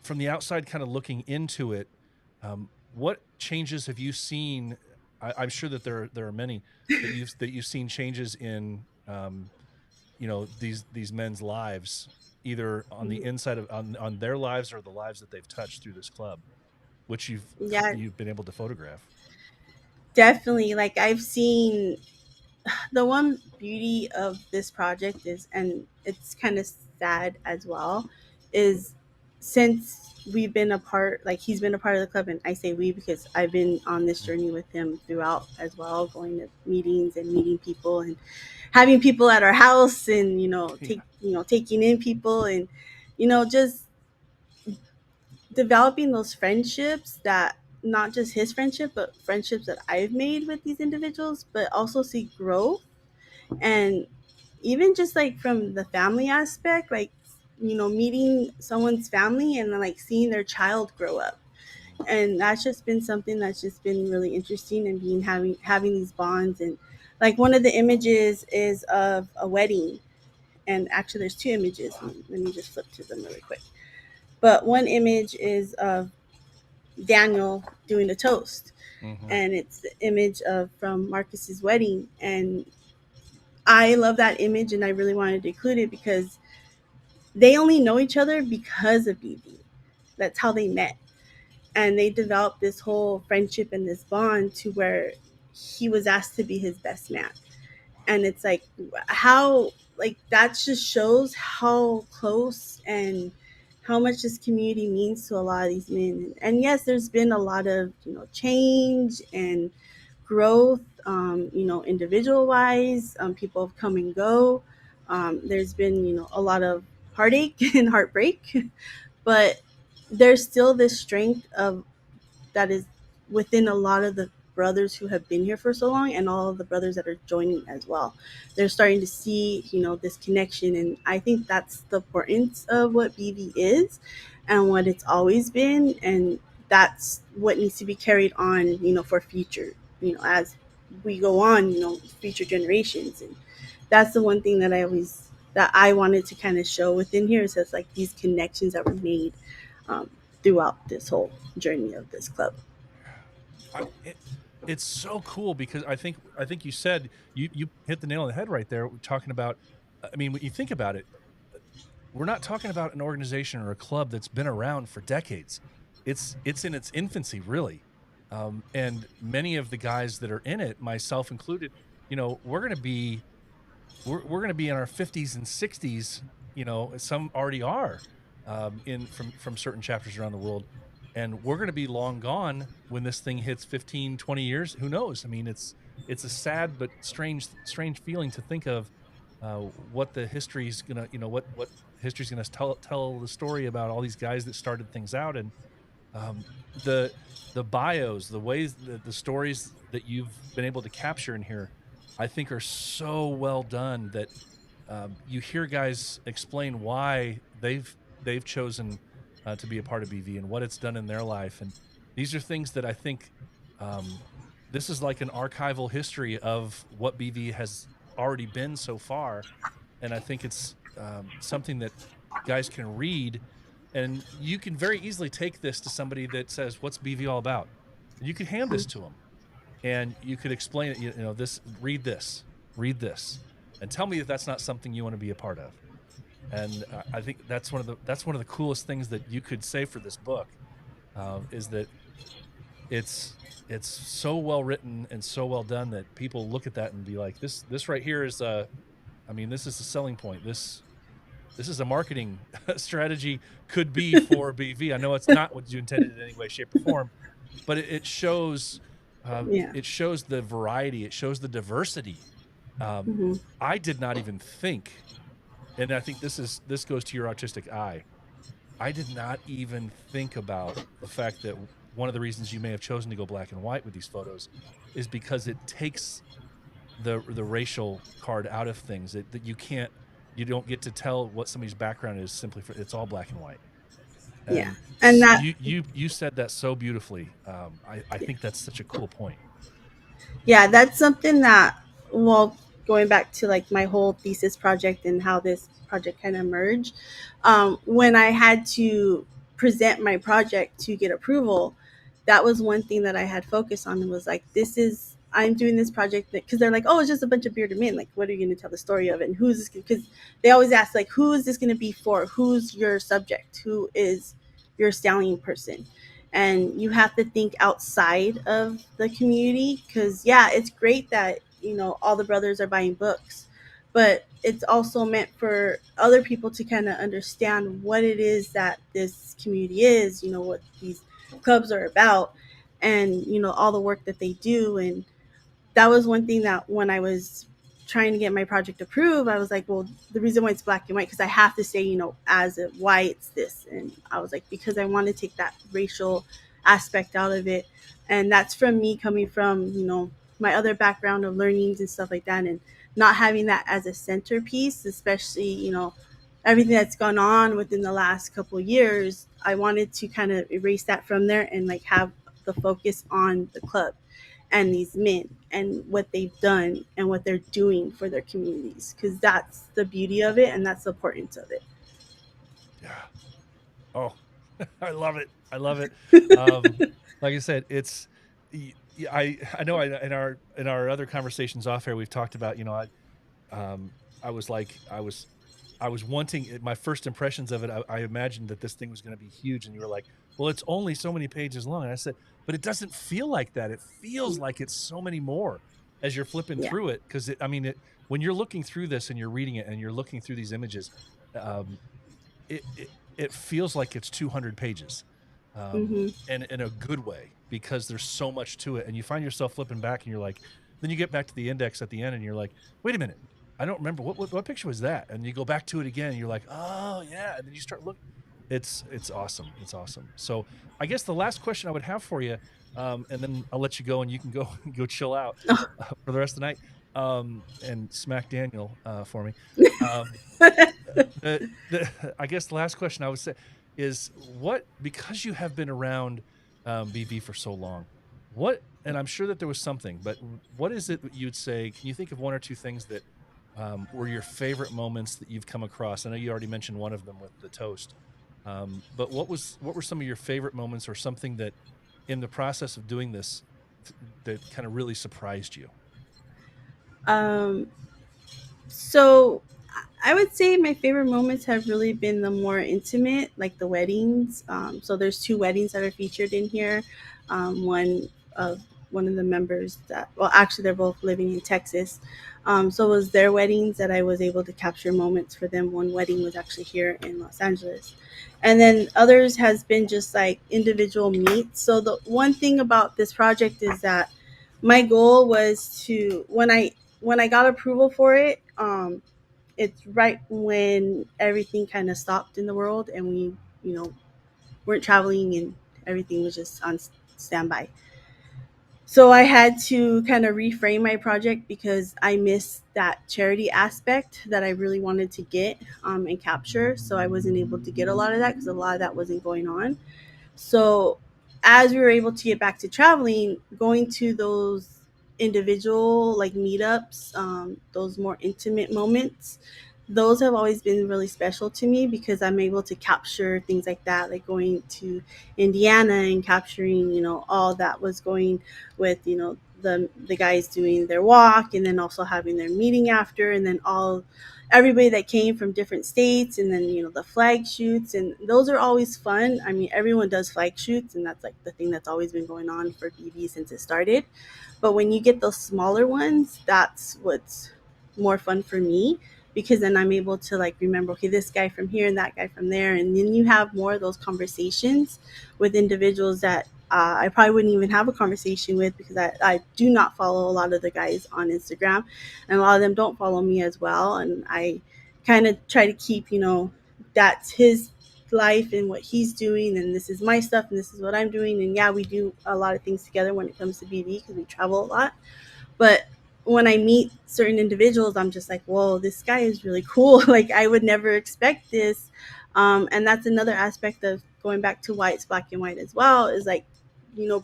From the outside, kind of looking into it, what changes have you seen? I'm sure that there are many that you've seen changes in, these men's lives, either on the inside of on their lives or the lives that they've touched through this club, which Yeah, you've been able to photograph. definitely. Like I've seen the one beauty of this project is, and it's kind of sad as well, is since we've been a part, like he's been a part of the club, and I say we because I've been on this Mm. journey with him throughout as well, going to meetings and meeting people and having people at our house, and Yeah. taking in people, and just developing those friendships, that not just his friendship but friendships that I've made with these individuals, but also see growth. And even just like from the family aspect, like meeting someone's family and then like seeing their child grow up, and that's just been something that's just been really interesting, and being having these bonds. And like one of the images is of a wedding, and actually there's two images. Let me just flip to them really quick. But one image is of Daniel doing a toast, Mm-hmm. and it's the image of from Marcus's wedding. And I love that image, and I really wanted to include it because they only know each other because of BB. That's how they met. And they developed this whole friendship and this bond to where he was asked to be his best man. And it's like how, like that just shows how close and how much this community means to a lot of these men. And yes, there's been a lot of change and growth, individual wise. People have come and go. There's been a lot of heartache and heartbreak, but there's still this strength of that is within a lot of the brothers who have been here for so long, and all of the brothers that are joining as well. They're starting to see this connection, and I think that's the importance of what BV is and what it's always been. And that's what needs to be carried on for future, as we go on, future generations. And that's the one thing that I wanted to kind of show within here, is that like these connections that were made um, throughout this whole journey of this club. I, it, it's so cool because I think you said, you hit the nail on the head right there, talking about. I mean, when you think about it, we're not talking about an organization or a club that's been around for decades. It's in its infancy, really. And many of the guys that are in it, myself included, we're going to be we're going to be in our 50s and 60s. Some already are, in from certain chapters around the world, and we're going to be long gone when this thing hits 15, 20 years. Who knows? I mean, it's a sad but strange feeling to think of, what the history's gonna, what history's gonna tell the story about all these guys that started things out. And um, the the bios, the ways, the stories that you've been able to capture in here, I think are so well done that you hear guys explain why they've chosen to be a part of BV and what it's done in their life, and these are things that I think um, this is like an archival history of what BV has already been so far, and I think it's something that guys can read, and you can very easily take this to somebody that says, "What's BV all about?" And you could hand this to them, and you could explain it. You know, read this, and tell me if that's not something you want to be a part of. And I think that's one of the coolest things that you could say for this book is that it's it's so well written and so well done that people look at that and be like, this right here is I mean, this is the selling point. This is a marketing strategy could be for BV. I know it's not what you intended in any way, shape, or form, but Yeah. it shows the variety, it shows the diversity. Um, Hmm. I did not even think, and I think this goes to your artistic eye. I did not even think about the fact that one of the reasons you may have chosen to go black and white with these photos is because it takes the racial card out of things. That you don't get to tell what somebody's background is simply for it's all black and white. Yeah. And And that, you said that so beautifully. I yeah. think that's such a cool point. Yeah, that's something that, well, going back to like my whole thesis project and how this project kind of emerged, when I had to present my project to get approval, that was one thing that I had focused on, and was like, this is, I'm doing this project because they're like, oh, it's just a bunch of bearded men. Like, what are you going to tell the story of it? And who's this? Because they always ask, like, who is this going to be for? Who's your subject? Who is your stallion person? And you have to think outside of the community, because yeah, it's great that all the brothers are buying books, but it's also meant for other people to kind of understand what it is that this community is, what these clubs are about, and all the work that they do. And that was one thing that when I was trying to get my project approved, I was like, well, the reason why it's black and white, because I have to say, as a why it's this. And I was like, because I want to take that racial aspect out of it. And that's from me coming from, my other background of learnings and stuff like that, and not having that as a centerpiece, especially, everything that's gone on within the last couple of years. I wanted to kind of erase that from there and like have the focus on the club and these men and what they've done and what they're doing for their communities, because that's the beauty of it and that's the importance of it. Yeah. Oh, I love it. I love it. Like I said, I know in our other conversations off air we've talked about, um, I was like I was wanting my first impressions of it. I imagined that this thing was going to be huge, and you were like, "Well, it's only so many pages long." And I said, "But it doesn't feel like that. It feels like it's so many more as you're flipping Yeah. through it." Because I mean, when you're looking through this and you're reading it and you're looking through these images, um, it feels like it's 200 pages, Hmm. and in a good way because there's so much to it, and you find yourself flipping back, and you're like, then you get back to the index at the end, and you're like, wait a minute, I don't remember what picture was that, and you go back to it again, and you're like, oh yeah, and then you start looking. It's awesome. It's awesome. So I guess the last question I would have for you, and then I'll let you go, and you can go go chill out for the rest of the night, and smack Daniel for me. Um, I guess the last question I would say is what, because you have been around BV for so long, what, and I'm sure that there was something, but what is it that you'd say? Can you think of one or two things that were your favorite moments that you've come across? I know you already mentioned one of them with the toast, but what were some of your favorite moments, or something that in the process of doing this that kind of really surprised you? um so I would say my favorite moments have really been the more intimate, like the weddings. So there's two weddings that are featured in here. One of one of the members that, well, actually they're both living in Texas. So it was their weddings that I was able to capture moments for them. One wedding was actually here in Los Angeles, and then others has been just like individual meets. So the one thing about this project is that my goal was to, when I got approval for it. It's right when everything kind of stopped in the world, and we, weren't traveling, and everything was just on standby. So I had to kind of reframe my project because I missed that charity aspect that I really wanted to get and capture. So I wasn't able to get a lot of that because a lot of that wasn't going on. So as we were able to get back to traveling, going to those individual like meetups, those more intimate moments, those have always been really special to me because I'm able to capture things like that, like going to Indiana and capturing, all that was going with, the guys doing their walk and then also having their meeting after, and then all everybody that came from different states, and then the flag shoots, and those are always fun. I mean, everyone does flag shoots, and that's like the thing that's always been going on for BB since it started. But when you get those smaller ones, that's what's more fun for me, because then I'm able to like remember, okay, this guy from here and that guy from there, and then you have more of those conversations with individuals that I probably wouldn't even have a conversation with, because I do not follow a lot of the guys on Instagram, and a lot of them don't follow me as well. And I kind of try to keep, that's his life and what he's doing, and this is my stuff and this is what I'm doing. And yeah, we do a lot of things together when it comes to BB because we travel a lot. But when I meet certain individuals, I'm just like, whoa, this guy is really cool. Like, I would never expect this. And that's another aspect of going back to why it's black and white as well, is like,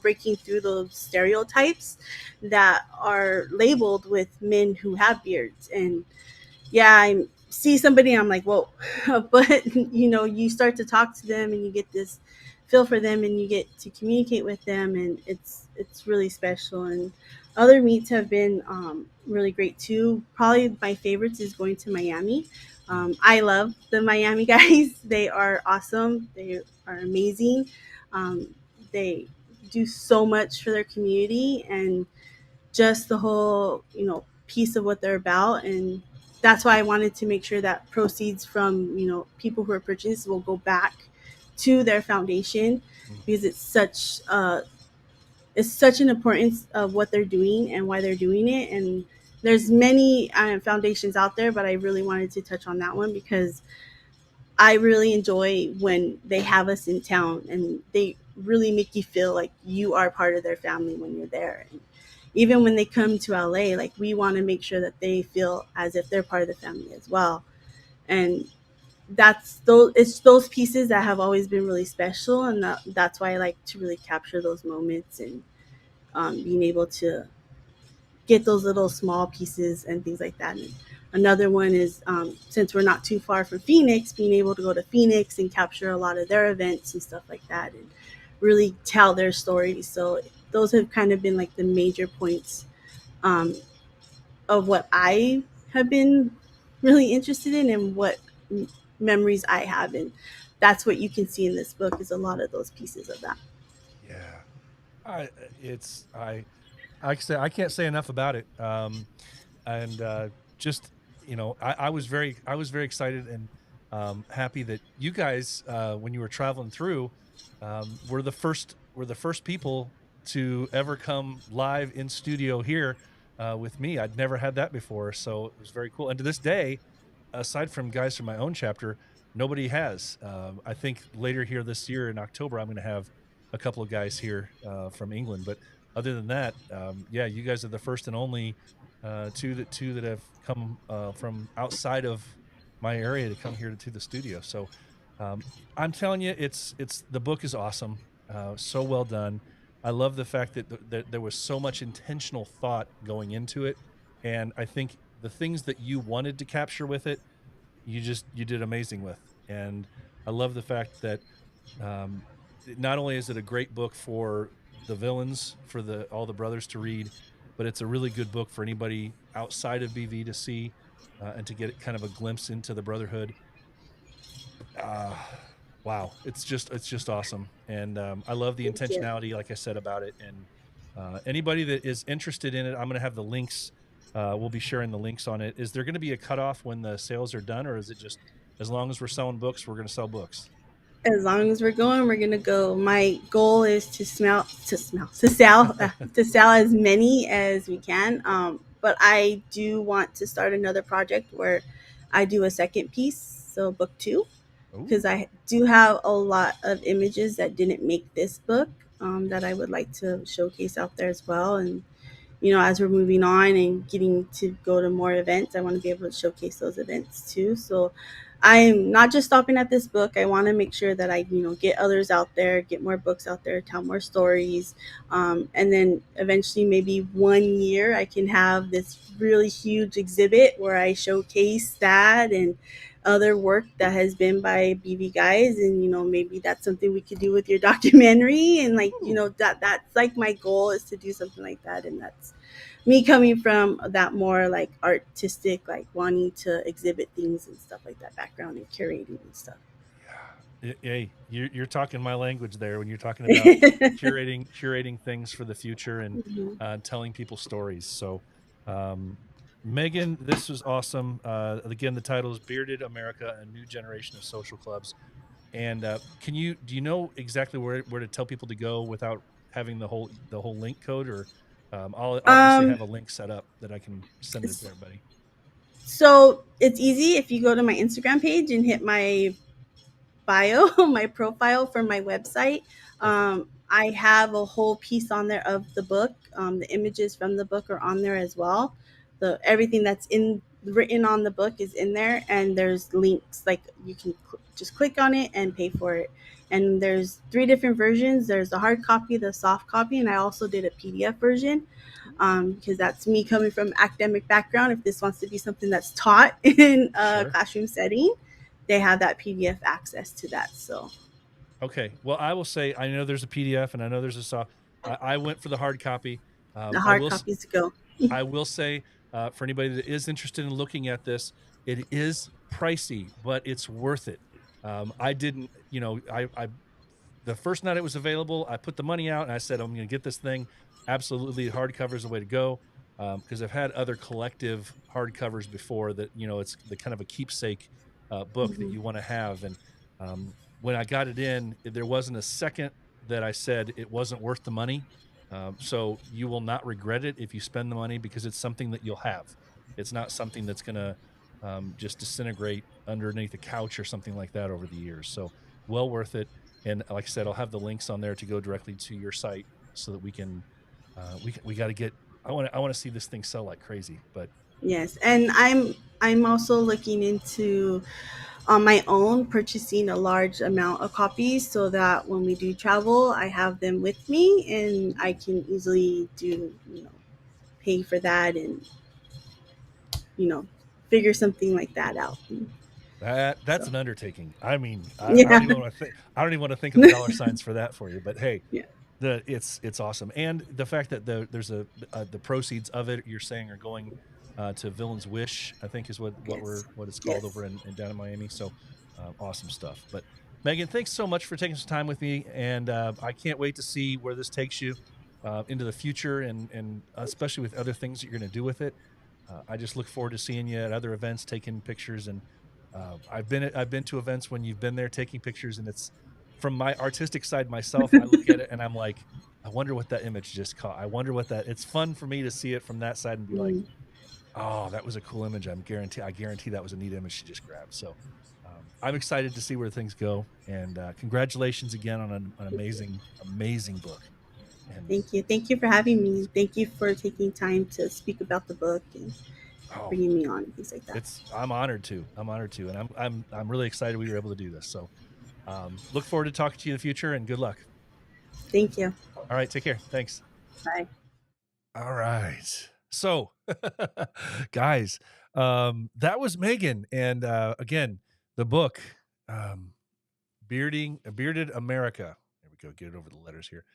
breaking through those stereotypes that are labeled with men who have beards. And yeah, I see somebody, I'm like, whoa. But you start to talk to them and you get this feel for them and you get to communicate with them, and it's really special. And other meets have been really great too. Probably my favorites is going to Miami. I love the Miami guys. They are awesome. They are amazing. They do so much for their community, and just the whole piece of what they're about. And that's why I wanted to make sure that proceeds from people who are purchased will go back to their foundation, Mm. because it's such an importance of what they're doing and why they're doing it. And there's many foundations out there, but I really wanted to touch on that one because I really enjoy when they have us in town and they really make you feel like you are part of their family when you're there. And even when they come to LA, like, we want to make sure that they feel as if they're part of the family as well. And it's those pieces that have always been really special, and that's why I like to really capture those moments, and being able to get those little small pieces and things like that. And another one is, since we're not too far from Phoenix, being able to go to Phoenix and capture a lot of their events and stuff like that, and really tell their stories. So those have kind of been like the major points um, of what I have been really interested in, and what memories I have. And that's what you can see in this book, is a lot of those pieces of that. Yeah. I it's I can say I can't say enough about it. And just I was very excited and happy that you guys when you were traveling through were the first people to ever come live in studio here with me. I'd never had that before, so it was very cool. And to this day, aside from guys from my own chapter, nobody has. I think later here this year in October, I'm going to have a couple of guys here from England. But other than that, yeah, you guys are the first and only two that have come from outside of my area to come here to the studio. So um, I'm telling you, it's the book is awesome, so well done. I love the fact that that there was so much intentional thought going into it, and I think the things that you wanted to capture with it, you did amazing with. And I love the fact that um, not only is it a great book for the villains, for the all the brothers to read, but it's a really good book for anybody outside of BV to see and to get kind of a glimpse into the brotherhood. uh, wow, it's just awesome. And I love the Thank you. intentionality, like I said, about it. And anybody that is interested in it, I'm going to have the links. We'll be sharing the links on it. Is there going to be a cutoff when the sales are done, or is it just as long as we're selling books, we're going to sell books? As long as we're going, we're gonna go. My goal is to sell as many as we can. But I do want to start another project where I do a second piece, so book two, because Ooh. I do have a lot of images that didn't make this book. that I would like to showcase out there as well. And as we're moving on and getting to go to more events, I want to be able to showcase those events too. So I'm not just stopping at this book. I want to make sure that I, get others out there, get more books out there, tell more stories. And then eventually, maybe 1 year, I can have this really huge exhibit where I showcase that and other work that has been by BV guys. And, maybe that's something we could do with your documentary. And like, that's like my goal is to do something like that. And that's me coming from that more like artistic, like wanting to exhibit things and stuff like that background and curating and stuff. Hey, you're talking my language there when you're talking about curating things for the future and Mhm. telling people stories. So, um, Megan, this was awesome. Again, the title is "Bearded America: A New Generation of Social Clubs." And do you know exactly where to tell people to go without having the whole link code, or I'll obviously Um, have a link set up that I can send it to s- everybody. so it's easy if you go to my Instagram page and hit my bio, my profile for my website. Perfect. I have a whole piece on there of the book. The images from the book are on there as well. The everything that's in written on the book is in there, and there's links like you can just click on it and pay for it. And there's 3 different versions. There's the hard copy, the soft copy, and I also did a PDF version because that's me coming from academic background. If this wants to be something that's taught in a Sure. classroom setting, they have that PDF access to that. So Okay. Well, I will say I know there's a PDF and I know there's a soft. I went for the hard copy. the I hard will. copies to go. I will say for anybody that is interested in looking at this, it is pricey, but it's worth it. I didn't, I the first night it was available, I put the money out and I said, I'm going to get this thing. Absolutely, hardcover is the way to go because I've had other collective hardcovers before that, it's the kind of a keepsake book that Mhm. you want to have. And when I got it in, there wasn't a second that I said it wasn't worth the money. So you will not regret it if you spend the money because it's something that you'll have. It's not something that's going to just disintegrate underneath a couch or something like that over the years. So well worth it. And like I said, I'll have the links on there to go directly to your site so that we can we got to get I want to see this thing sell like crazy. But Yes, and I'm also looking into on my own purchasing a large amount of copies so that when we do travel, I have them with me and I can easily do pay for that and you know figure something like that out. that's So an undertaking. I mean, I don't yeah, even want to think I don't even want to think of the dollar signs for that for you. But hey, yeah, it's awesome, and the fact that there's the proceeds of it you're saying are going to Villain's Wish, I think is yes, what it's called yes. over in down in Miami. So awesome stuff. But Megan, thanks so much for taking some time with me, and I can't wait to see where this takes you into the future, and especially with other things that you're going to do with it. I just look forward to seeing you at other events, taking pictures, and I've been to events when you've been there taking pictures, and it's from my artistic side myself. I look at it and I'm like, I wonder what that image just caught. I wonder what that. It's fun for me to see it from that side and be like, Mm, oh, that was a cool image. I guarantee that was a neat image she just grabbed. So I'm excited to see where things go. And congratulations again on an amazing book. And thank you for having me. Thank you for taking time to speak about the book and oh, bringing me on and things like that. it's I'm honored to. I'm honored to, and I'm really excited we were able to do this. So look forward to talking to you in the future, and good luck. Thank you. All right, take care. Thanks. Bye. All right. So, guys, that was Megan, and again, the book, um, Bearded America. There we go. Get it over the letters here.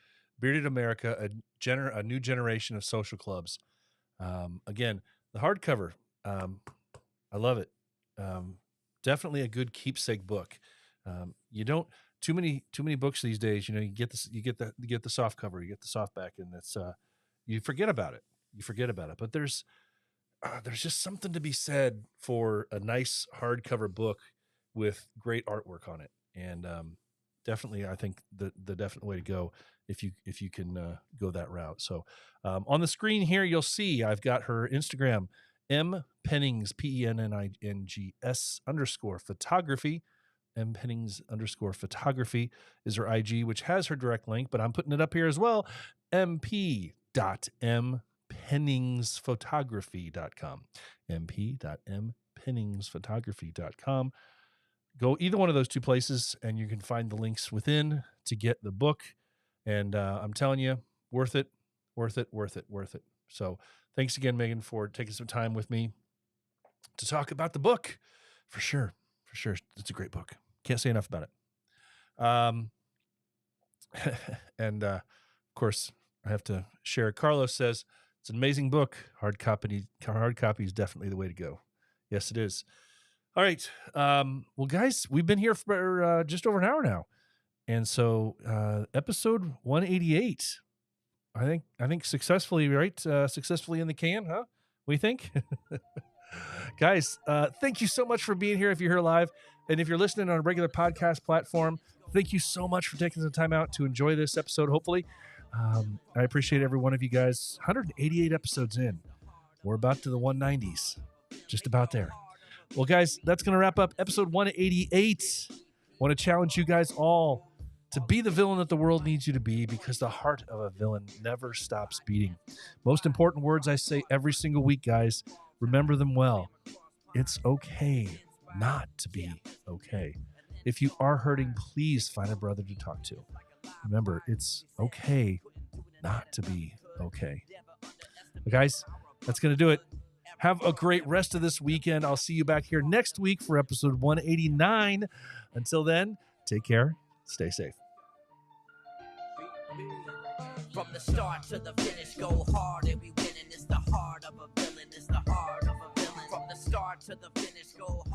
Bearded America, a new generation of social clubs. Again, the hardcover. I love it. Um, Definitely a good keepsake book. You don't too many books these days. You get this, you get the soft cover, you get the soft back, and it's you forget about it. You forget about it. But there's just something to be said for a nice hardcover book with great artwork on it, and definitely, I think the definite way to go if you can go that route. So on the screen here, you'll see I've got her Instagram, M Pennings, Pennings _ photography. mpennings_photography is her IG, which has her direct link, but I'm putting it up here as well. mp.mpenningsphotography.com. mp.mpenningsphotography.com. Go either one of those two places, and you can find the links within to get the book. And I'm telling you, worth it, worth it, worth it, worth it. So thanks again, Megan, for taking some time with me to talk about the book. For sure. For sure. It's a great book. Can't say enough about it. And of course, I have to share. Carlos says it's an amazing book. Hard copy is definitely the way to go. Yes, it is. All right. Well, guys, we've been here for just over an hour now. And so episode 188, I think successfully, right? Successfully in the can, huh? What do you think? Guys, thank you so much for being here if you're here live. And if you're listening on a regular podcast platform, thank you so much for taking some time out to enjoy this episode, hopefully. I appreciate every one of you guys. 188 episodes in. We're about to the 190s. Just about there. Well, guys, that's going to wrap up episode 188. I want to challenge you guys all to be the villain that the world needs you to be, because the heart of a villain never stops beating. Most important words I say every single week, guys. Remember them well. It's okay not to be okay. If you are hurting, please find a brother to talk to. Remember, it's okay not to be okay. But guys, that's going to do it. Have a great rest of this weekend. I'll see you back here next week for episode 189. Until then, take care. Stay safe. From the start to the finish, go hard and we winning. It's the heart of a villain. It's the heart of a villain. From the start to the finish, go hard.